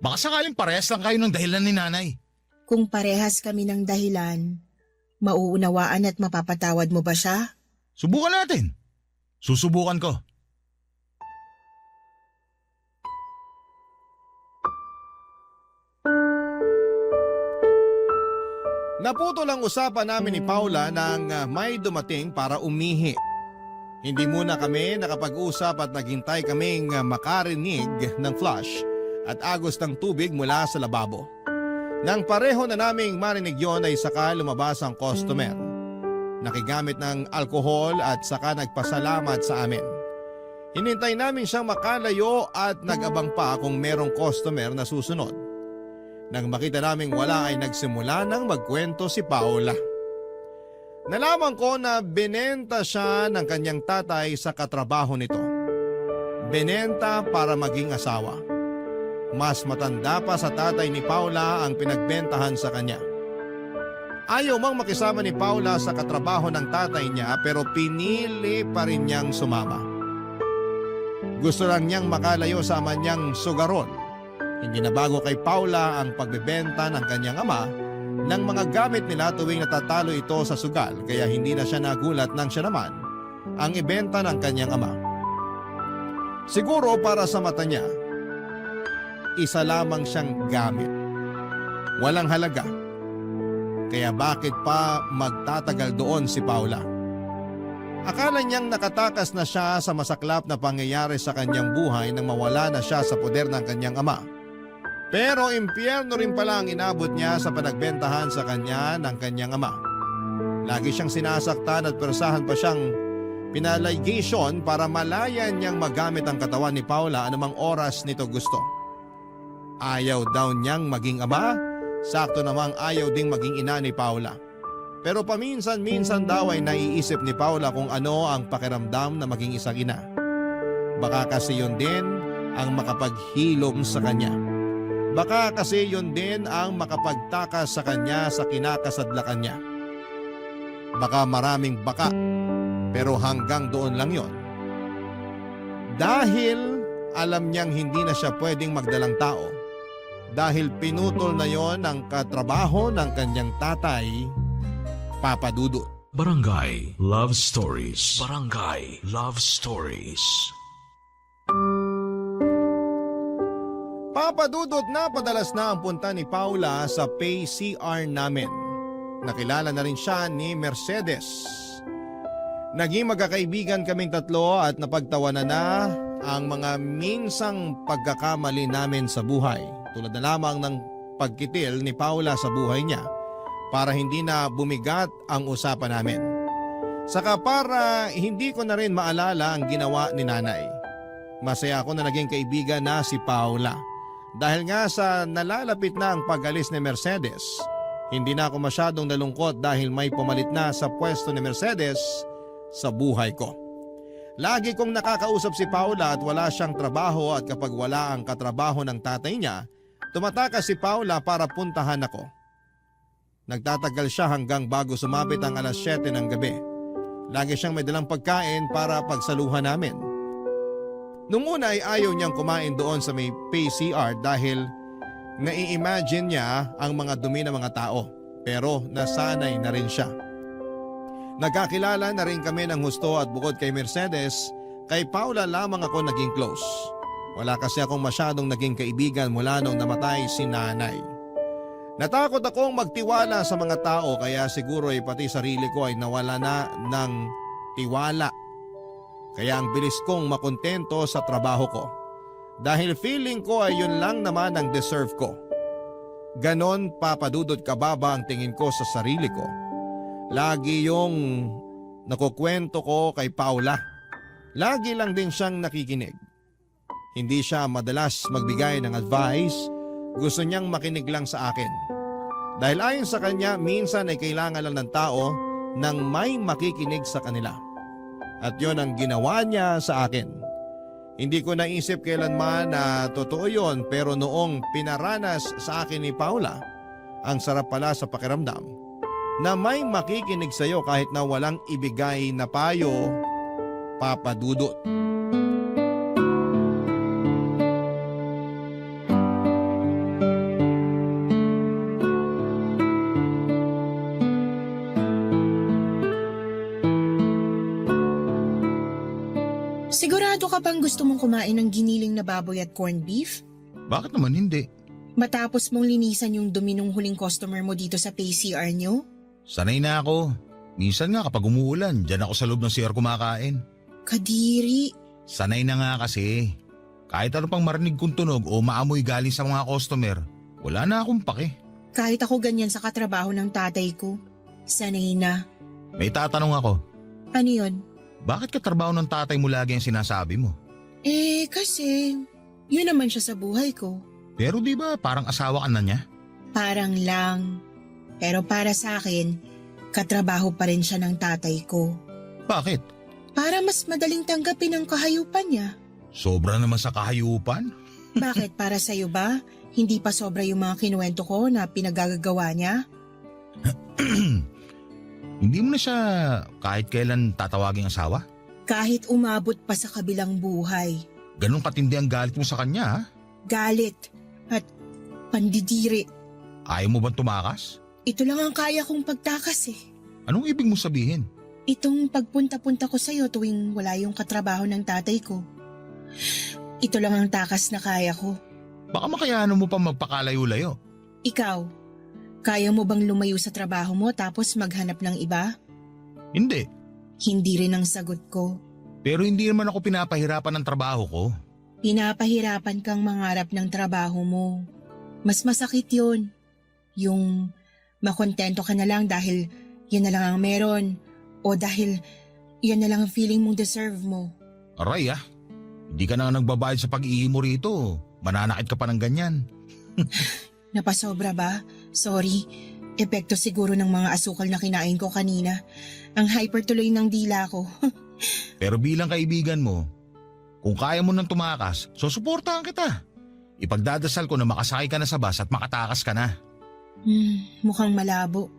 Baka sakaling parehas lang kayo ng dahilan ni nanay. Kung parehas kami ng dahilan, mauunawaan at mapapatawad mo ba siya? Subukan natin. Susubukan ko. Naputo lang usapan namin ni Paula nang may dumating para umihi. Hindi muna kami nakapag-usap at naghintay kaming makarinig ng flush at agos ng tubig mula sa lababo. Nang pareho na naming marinig yon ay saka lumabas ang customer. Nakigamit ng alkohol at saka nagpasalamat sa amin. Hinintay namin siyang makalayo at nag-abang pa kung merong customer na susunod. Nang makita naming wala ay nagsimula nang magkwento si Paula. Nalaman ko na binenta siya ng kanyang tatay sa katrabaho nito. Binenta para maging asawa. Mas matanda pa sa tatay ni Paula ang pinagbentahan sa kanya. Ayaw mang makisama ni Paula sa katrabaho ng tatay niya pero pinili pa rin niyang sumama. Gusto lang niyang makalayo sa ama niyang sugaron. Hindi na bago kay Paula ang pagbebenta ng kanyang ama ng mga gamit nila tuwing natatalo ito sa sugal kaya hindi na siya nagulat nang siya naman ang ibenta ng kanyang ama. Siguro para sa mata niya, isa lamang siyang gamit. Walang halaga. Kaya bakit pa magtatagal doon si Paula? Akala niyang nakatakas na siya sa masaklap na pangyayari sa kanyang buhay nang mawala na siya sa poder ng kanyang ama. Pero impyerno rin pala ang inabot niya sa panagbentahan sa kanya ng kanyang ama. Lagi siyang sinasaktan at persahan pa siyang pinaligation para malayan niyang magamit ang katawan ni Paula anumang oras nito gusto. Ayaw daw niyang maging ama, sakto namang ayaw ding maging ina ni Paula. Pero paminsan-minsan daw ay naiisip ni Paula kung ano ang pakiramdam na maging isang ina. Baka kasi yun din ang makapaghilom sa kanya. Baka kasi yun din ang makapagtakas sa kanya sa kinakasadlakan niya. Baka maraming baka, pero hanggang doon lang yon. Dahil alam niyang hindi na siya pwedeng magdalang tao. Dahil pinutol na yon ang katrabaho ng kanyang tatay, Papa Dudut. Barangay Love Stories. Barangay Love Stories. Papa Dudut, na padalas na ang punta ni Paula sa pay-CR namin. Nakilala na rin siya ni Mercedes. Naging magkakaibigan kaming tatlo at napagtawanan na ang mga minsang pagkakamali namin sa buhay. Tulad na lamang ng pagkitil ni Paula sa buhay niya para hindi na bumigat ang usapan namin. Saka para hindi ko na rin maalala ang ginawa ni nanay. Masaya ako na naging kaibigan na si Paula. Dahil nga sa nalalapit na ang pag-alis ni Mercedes, hindi na ako masyadong nalungkot dahil may pumalit na sa pwesto ni Mercedes sa buhay ko. Lagi kong nakakausap si Paula at wala siyang trabaho at kapag wala ang katrabaho ng tatay niya, tumatakas si Paula para puntahan ako. Nagtatagal siya hanggang bago sumapit ang alas 7 ng gabi. Lagi siyang may dalang pagkain para pagsaluhan namin. Nung una ay ayaw niyang kumain doon sa may pay-CR dahil nai-imagine niya ang mga dumi ng mga tao. Pero nasanay na rin siya. Nagkakilala na rin kami ng husto at bukod kay Mercedes, kay Paula lamang ako naging close. Wala kasi akong masyadong naging kaibigan mula nung namatay si nanay. Natakot akong magtiwala sa mga tao kaya siguro ay pati sarili ko ay nawala na ng tiwala. Kaya ang bilis kong makontento sa trabaho ko. Dahil feeling ko ay yun lang naman ang deserve ko. Ganon papadudod kababa ang tingin ko sa sarili ko. Lagi yung nakukwento ko kay Paula. Lagi lang din siyang nakikinig. Hindi siya madalas magbigay ng advice, gusto niyang makinig lang sa akin. Dahil ayon sa kanya, minsan ay kailangan lang ng tao ng may makikinig sa kanila. At yon ang ginawa niya sa akin. Hindi ko naisip kailanman na totoo yon pero noong pinaranas sa akin ni Paula, ang sarap pala sa pakiramdam na may makikinig sa iyo kahit na walang ibigay na payo, Papa Dudut. Sigurado ka bang gusto mong kumain ng giniling na baboy at corned beef? Bakit naman hindi? Matapos mong linisan yung dumi ng huling customer mo dito sa PCR nyo? Sanay na ako. Minsan nga kapag umuulan, dyan ako sa loob ng CR kumakain. Kadiri. Sanay na nga kasi. Kahit ano pang marinig kong tunog o maamoy galing sa mga customer, wala na akong pake. Kahit ako ganyan sa katrabaho ng tatay ko. Sanay na. May tatanong ako, Ano yun? bakit katrabaho ng tatay mo lagi ang sinasabi mo? Kasi yun naman siya sa buhay ko. Pero di ba parang asawa ka na niya? Parang lang. Pero para sa akin, katrabaho pa rin siya ng tatay ko. Bakit? Para mas madaling tanggapin ang kahayupan niya. Sobra naman sa kahayupan? Bakit para sa'yo ba? Hindi pa sobra yung mga kinuwento ko na pinagagagawa niya? Hindi mo na siya kahit kailan tatawaging asawa? Kahit umabot pa sa kabilang buhay. Ganun katindi ang galit mo sa kanya ha? Galit at pandidiri. Ayaw mo bang tumakas? Ito lang ang kaya kong pagtakas eh. Anong ibig mo sabihin? Itong pagpunta-punta ko sa'yo tuwing wala yung katrabaho ng tatay ko. Ito lang ang takas na kaya ko. Baka makayanan mo pa magpakalayo-layo. Ikaw, kaya mo bang lumayo sa trabaho mo tapos maghanap ng iba? Hindi. Hindi rin ang sagot ko. Pero hindi naman ako pinapahirapan ng trabaho ko. Pinapahirapan kang mangarap ng trabaho mo. Mas masakit yun. Yung makontento ka na lang dahil yan na lang ang meron o dahil yan na lang ang feeling mong deserve mo. Aray ah, hindi ka na nagbabayad sa pag-iimo rito. Mananakit ka pa ng ganyan. Napasobra ba? Sorry. Epekto siguro ng mga asukal na kinain ko kanina. Ang hyper tuloy ng dila ko. Pero bilang kaibigan mo, kung kaya mo nang tumakas, susuportahan kita. Ipagdadasal ko na makasakay ka na sa bus at makatakas ka na. Mukhang malabo.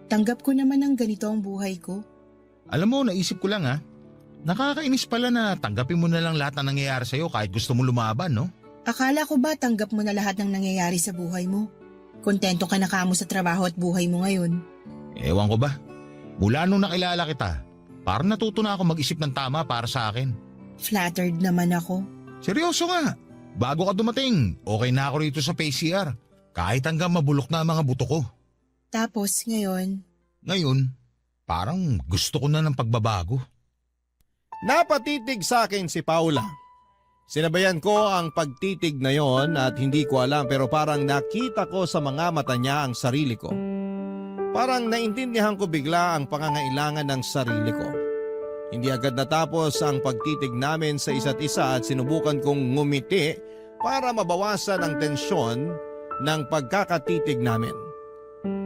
Tanggap ko naman ang ganito ang buhay ko. Alam mo, naisip ko lang nakakainis pala na tanggapin mo na lang lahat ng nangyayari sa'yo kahit gusto mo lumaban, no? Akala ko ba tanggap mo na lahat ng nangyayari sa buhay mo? Kontento ka na kamo sa trabaho at buhay mo ngayon? Ewan ko ba? Mula nung nakilala kita, parang natuto na ako mag-isip ng tama para sa akin. Flattered naman ako. Seryoso nga. Bago ka dumating, okay na ako rito sa PCR. Kahit hanggang mabulok na ang mga buto ko. Tapos ngayon, Ngayon, parang gusto ko na ng pagbabago. Napatitig sa akin si Paula. Sinabayan ko ang pagtitig na yon at hindi ko alam pero parang nakita ko sa mga mata niya ang sarili ko. Parang naintindihan ko bigla ang pangangailangan ng sarili ko. Hindi agad natapos ang pagtitig namin sa isa't isa at sinubukan kong ngumiti para mabawasan ang tensyon ng pagkakatitig namin.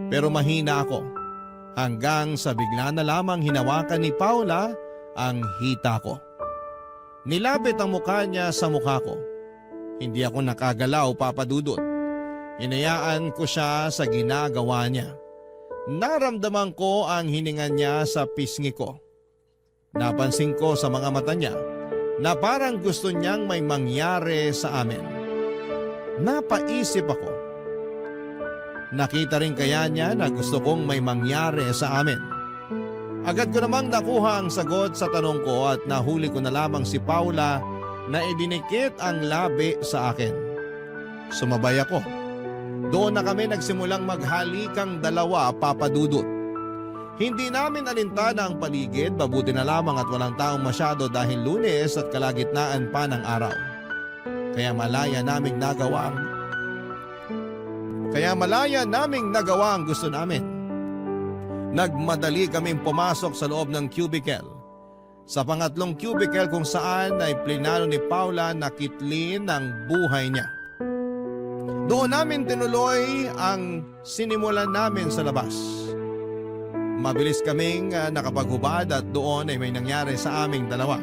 Pero mahina ako hanggang sa bigla na lamang hinawakan ni Paula ang hita ko. Nilapit ang mukha niya sa mukha ko. Hindi ako nakagalaw, Papa Dudut. Hinayaan ko siya sa ginagawa niya. Naramdaman ko ang hininga niya sa pisngi ko. Napansin ko sa mga mata niya na parang gusto niyang may mangyari sa amin. Napaisip ako. Nakita rin kaya niya na gusto kong may mangyari sa amin. Agad ko namang nakuha ang sagot sa tanong ko at nahuli ko na lamang si Paula na idinikit ang labi sa akin. Sumabay ako. Doon na kami nagsimulang maghalikang dalawa, Papa Dudut. Hindi namin alintana ang paligid, mabuti na lamang at walang taong masyado dahil Lunes at kalagitnaan pa ng araw. Kaya malaya naming nagawa ang gusto namin. Nagmadali kaming pumasok sa loob ng cubicle. Sa pangatlong cubicle kung saan ay plinano ni Paula na kitlin ang buhay niya. Doon namin tinuloy ang sinimulan namin sa labas. Mabilis kaming nakapaghubad at doon ay may nangyari sa aming dalawa.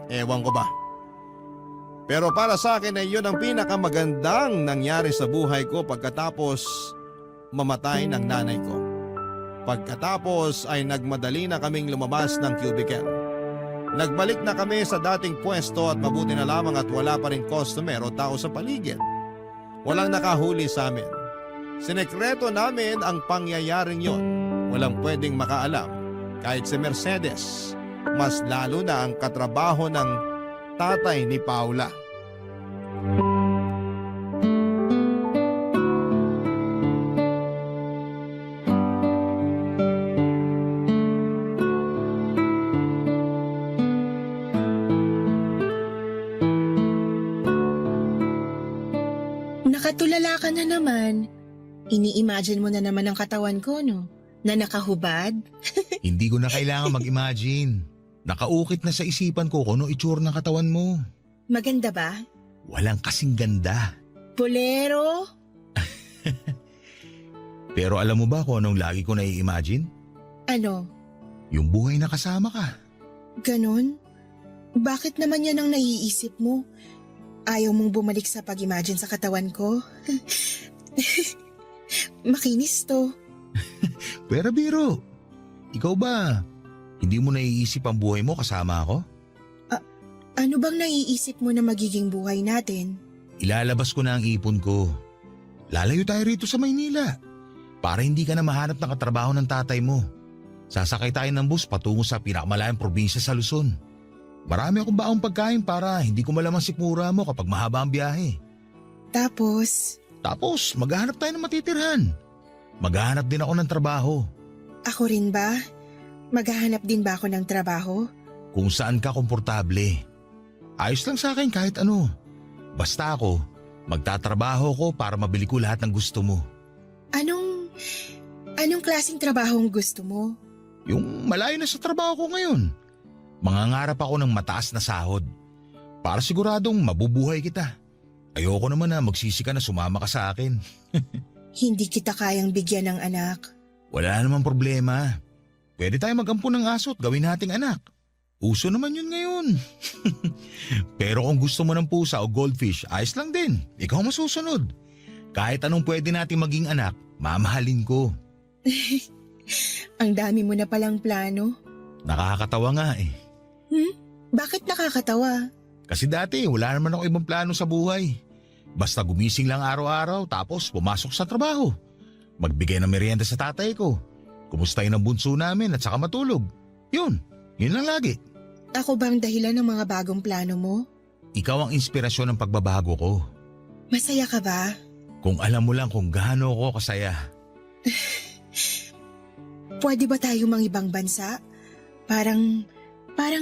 Ewan ko ba. Pero para sa akin ay yun ang pinakamagandang nangyari sa buhay ko pagkatapos mamatay ng nanay ko. Pagkatapos ay nagmadali na kaming lumabas ng cubicle. Nagbalik na kami sa dating pwesto at mabuti na lamang at wala pa rin customer o tao sa paligid. Walang nakahuli sa amin. Sinekreto namin ang pangyayaring yon. Walang pwedeng makaalam. Kahit si Mercedes, mas lalo na ang katrabaho ng tatay ni Paula. Nakatulala ka na naman. Ini-imagine mo na naman ang katawan ko, no? Na nakahubad? Hindi ko na kailangan mag-imagine. Nakaukit na sa isipan ko kung ano itsura ng katawan mo. Maganda ba? Walang kasing ganda. Bolero? Pero alam mo ba kung anong lagi ko nai-imagine? Ano? Yung buhay na kasama ka. Ganon? Bakit naman yan ang naiisip mo? Ayaw mong bumalik sa pag-imagine sa katawan ko? Makinis to. Pero biro, ikaw ba, hindi mo naiisip ang buhay mo kasama ako? Ano bang naiisip mo na magiging buhay natin? Ilalabas ko na ang ipon ko. Lalayo tayo rito sa Maynila. Para hindi ka na mahanap ng katrabaho ng tatay mo. Sasakay tayo ng bus patungo sa pinakamalayang probinsya sa Luzon. Marami akong baong pagkain para hindi ko malamang sikmura mo kapag mahaba ang biyahe. Tapos, Maghahanap tayo ng matitirhan. Maghahanap din ako ng trabaho. ako rin ba? Maghahanap din ba ako ng trabaho? Kung saan ka komportable. Ayos lang sa akin kahit ano. Basta ako, magtatrabaho ko para mabili ko lahat ng gusto mo. Anong klaseng trabaho ang gusto mo? Yung malayo na sa trabaho ko ngayon. Mangangarap ako ng mataas na sahod. Para siguradong mabubuhay kita. Ayoko naman na magsisi ka na sumama ka sa akin. Hindi kita kayang bigyan ng anak. Wala namang problema. Pwede tayo mag-ampun ng aso at gawin nating anak. Uso naman yun ngayon. Pero kung gusto mo ng pusa o goldfish, ayos lang din. Ikaw masusunod. Kahit anong pwede nating maging anak, mamahalin ko. Ang dami mo na palang plano. Nakakatawa nga eh. Bakit nakakatawa? Kasi dati wala naman ako ibang plano sa buhay. Basta gumising lang araw-araw tapos pumasok sa trabaho. Magbigay ng merienda sa tatay ko. Kumustahin ang bunso namin at saka matulog. Yun lang lagi. Ako bang dahilan ng mga bagong plano mo? Ikaw ang inspirasyon ng pagbabago ko. Masaya ka ba? Kung alam mo lang kung gaano ako kasaya. Pwede ba tayo mang ibang bansa? Parang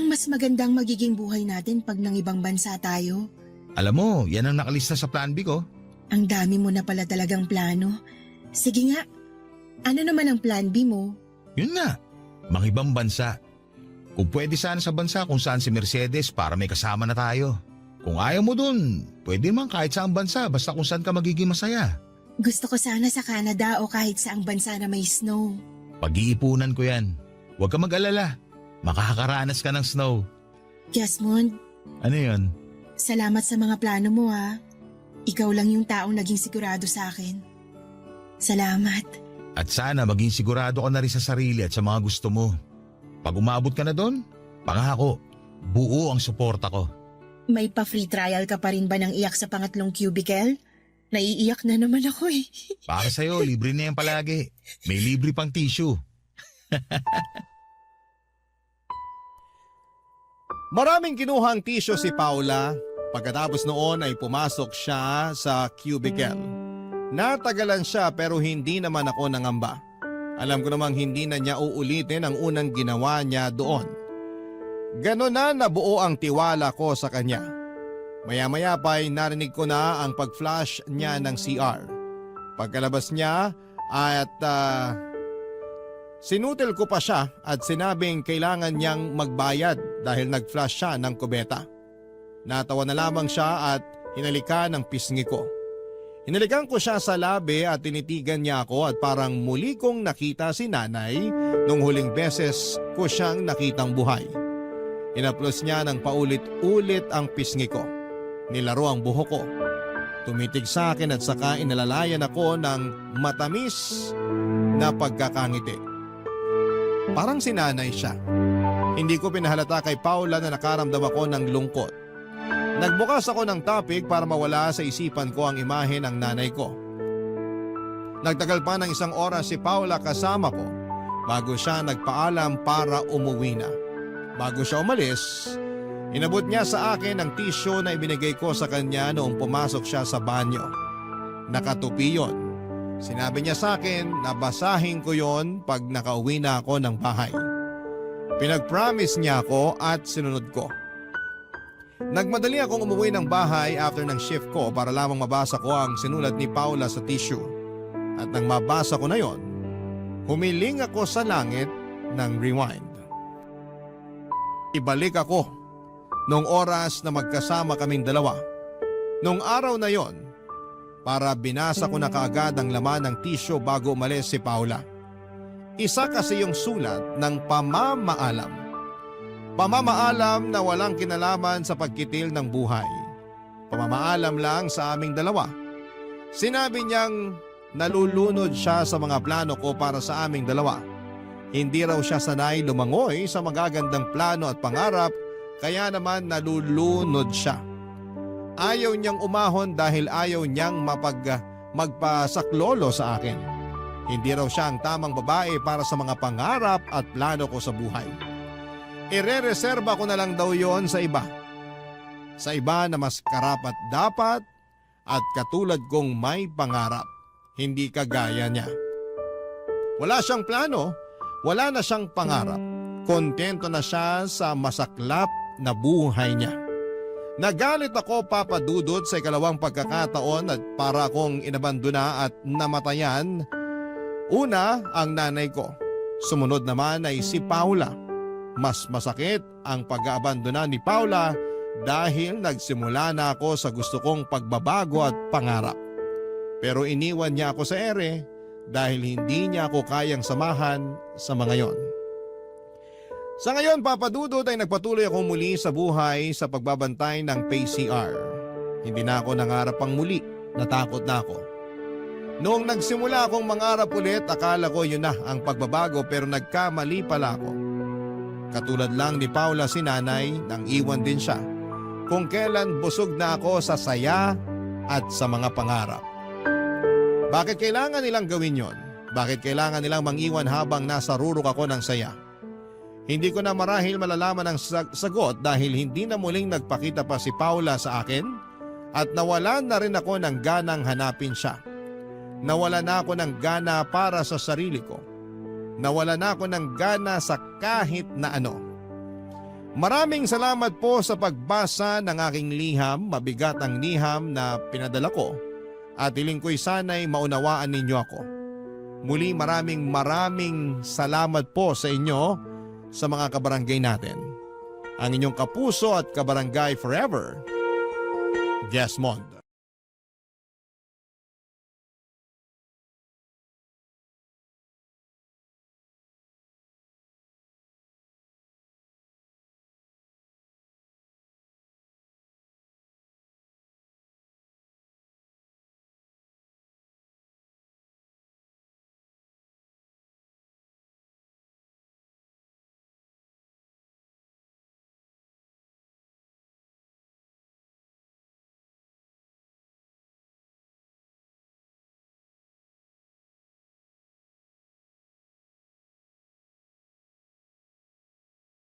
mas magandang magiging buhay natin pag nang ibang bansa tayo. Alam mo, yan ang nakalista sa plan B ko. Ang dami mo na pala talagang plano. Sige nga, ano naman ang plan B mo? Yun nga, mangibang bansa. Kung pwede sana sa bansa kung saan si Mercedes para may kasama na tayo. Kung ayaw mo dun, pwede man kahit saang bansa basta kung saan ka magiging masaya. Gusto ko sana sa Canada o kahit saang bansa na may snow. Pag-iipunan ko yan. Huwag ka mag-alala. Makakaranas ka ng snow. Jasmond, Ano yun? salamat sa mga plano mo ha. Ikaw lang yung taong naging sigurado sa akin. Salamat. At sana maging sigurado ka na rin sa sarili at sa mga gusto mo. Pag umabot ka na doon, pangako, buo ang suporta ko. May pa-free trial ka pa rin ba ng iyak sa pangatlong cubicle? Naiiyak na naman ako eh. Para sa'yo, libre na yan palagi. May libre pang tissue. Maraming kinuhang tissue si Paula. Pagkatapos noon ay pumasok siya sa cubicle. Natagalan siya pero hindi naman ako nangamba. Alam ko namang hindi na niya uulitin ang unang ginawa niya doon. Ganon na nabuo ang tiwala ko sa kanya. Maya-maya pa'y narinig ko na ang pag-flash niya ng CR. Pagkalabas niya at sinutil ko pa siya at sinabing kailangan niyang magbayad dahil nag-flash siya ng kubeta. Natawa na lamang siya at hinalikan ang pisngi ko. Hinalikan ko siya sa labi at tinitigan niya ako at parang muli kong nakita si nanay nung huling beses ko siyang nakitang buhay. Inaplos niya ng paulit-ulit ang pisngi ko. Nilaro ang buhok ko. Tumitig sa akin at saka inalalayan ako ng matamis na pagkakangiti. Parang si nanay siya. Hindi ko pinahalata kay Paula na nakaramdam ako ng lungkot. Nagbukas ako ng topic para mawala sa isipan ko ang imahe ng nanay ko. Nagtagal pa ng 1 oras si Paula kasama ko bago siya nagpaalam para umuwi na. Bago siya umalis, inabot niya sa akin ang tissue na ibinigay ko sa kanya noong pumasok siya sa banyo. Nakatupi yon. Sinabi niya sa akin na basahin ko yon pag nakauwi na ako ng bahay. Pinag-promise niya ako at sinunod ko. Nagmadali akong umuwi ng bahay after ng shift ko para lamang mabasa ko ang sinulat ni Paula sa tissue. At nang mabasa ko na yon, humiling ako sa langit ng rewind. Ibalik ako noong oras na magkasama kaming dalawa. Noong araw na yon, para binasa ko na kaagad ang laman ng tissue bago umalis si Paula. Isa kasi yung sulat ng pamamaalam. Pamamaalam na walang kinalaman sa pagkitil ng buhay. Pamamaalam lang sa aming dalawa. Sinabi niyang nalulunod siya sa mga plano ko para sa aming dalawa. Hindi raw siya sanay lumangoy sa magagandang plano at pangarap, kaya naman nalulunod siya. Ayaw niyang umahon dahil ayaw niyang magpasaklolo sa akin. Hindi raw siya ang tamang babae para sa mga pangarap at plano ko sa buhay. Ire-reserba ko na lang daw yon sa iba. Sa iba na mas karapat dapat at katulad kong may pangarap. Hindi kagaya niya. Wala siyang plano, wala na siyang pangarap. Kontento na siya sa masaklap na buhay niya. Nagalit ako, Papa Dudut, sa ikalawang pagkakataon at para akong inabandona at namatayan. Una, ang nanay ko. Sumunod naman ay si Paula. Mas masakit ang pag-aabandona ni Paula dahil nagsimula na ako sa gusto kong pagbabago at pangarap. Pero iniwan niya ako sa ere dahil hindi niya ako kayang samahan sa mga yon. Sa ngayon, Papa Dudut, ay nagpatuloy ako muli sa buhay sa pagbabantay ng PCR. Hindi na ako nangarap pang muli, natakot na ako. Noong nagsimula akong mangarap ulit, akala ko yun na ang pagbabago pero nagkamali pala ako. Katulad lang ni Paula si nanay nang iwan din siya. Kung kailan busog na ako sa saya at sa mga pangarap. Bakit kailangan nilang gawin yon? Bakit kailangan nilang mangiwan habang nasa rurok ako ng saya? Hindi ko na marahil malalaman ang sagot dahil hindi na muling nagpakita pa si Paula sa akin at nawalan na rin ako ng ganang hanapin siya. Nawala na ako ng gana para sa sarili ko. Nawala na ako ng gana sa kahit na ano. Maraming salamat po sa pagbasa ng aking liham, mabigat ang liham na pinadala ko at hiling ko'y sana'y maunawaan ninyo ako. Muli maraming salamat po sa inyo sa mga kabarangay natin. Ang inyong kapuso at kabarangay forever, Desmond.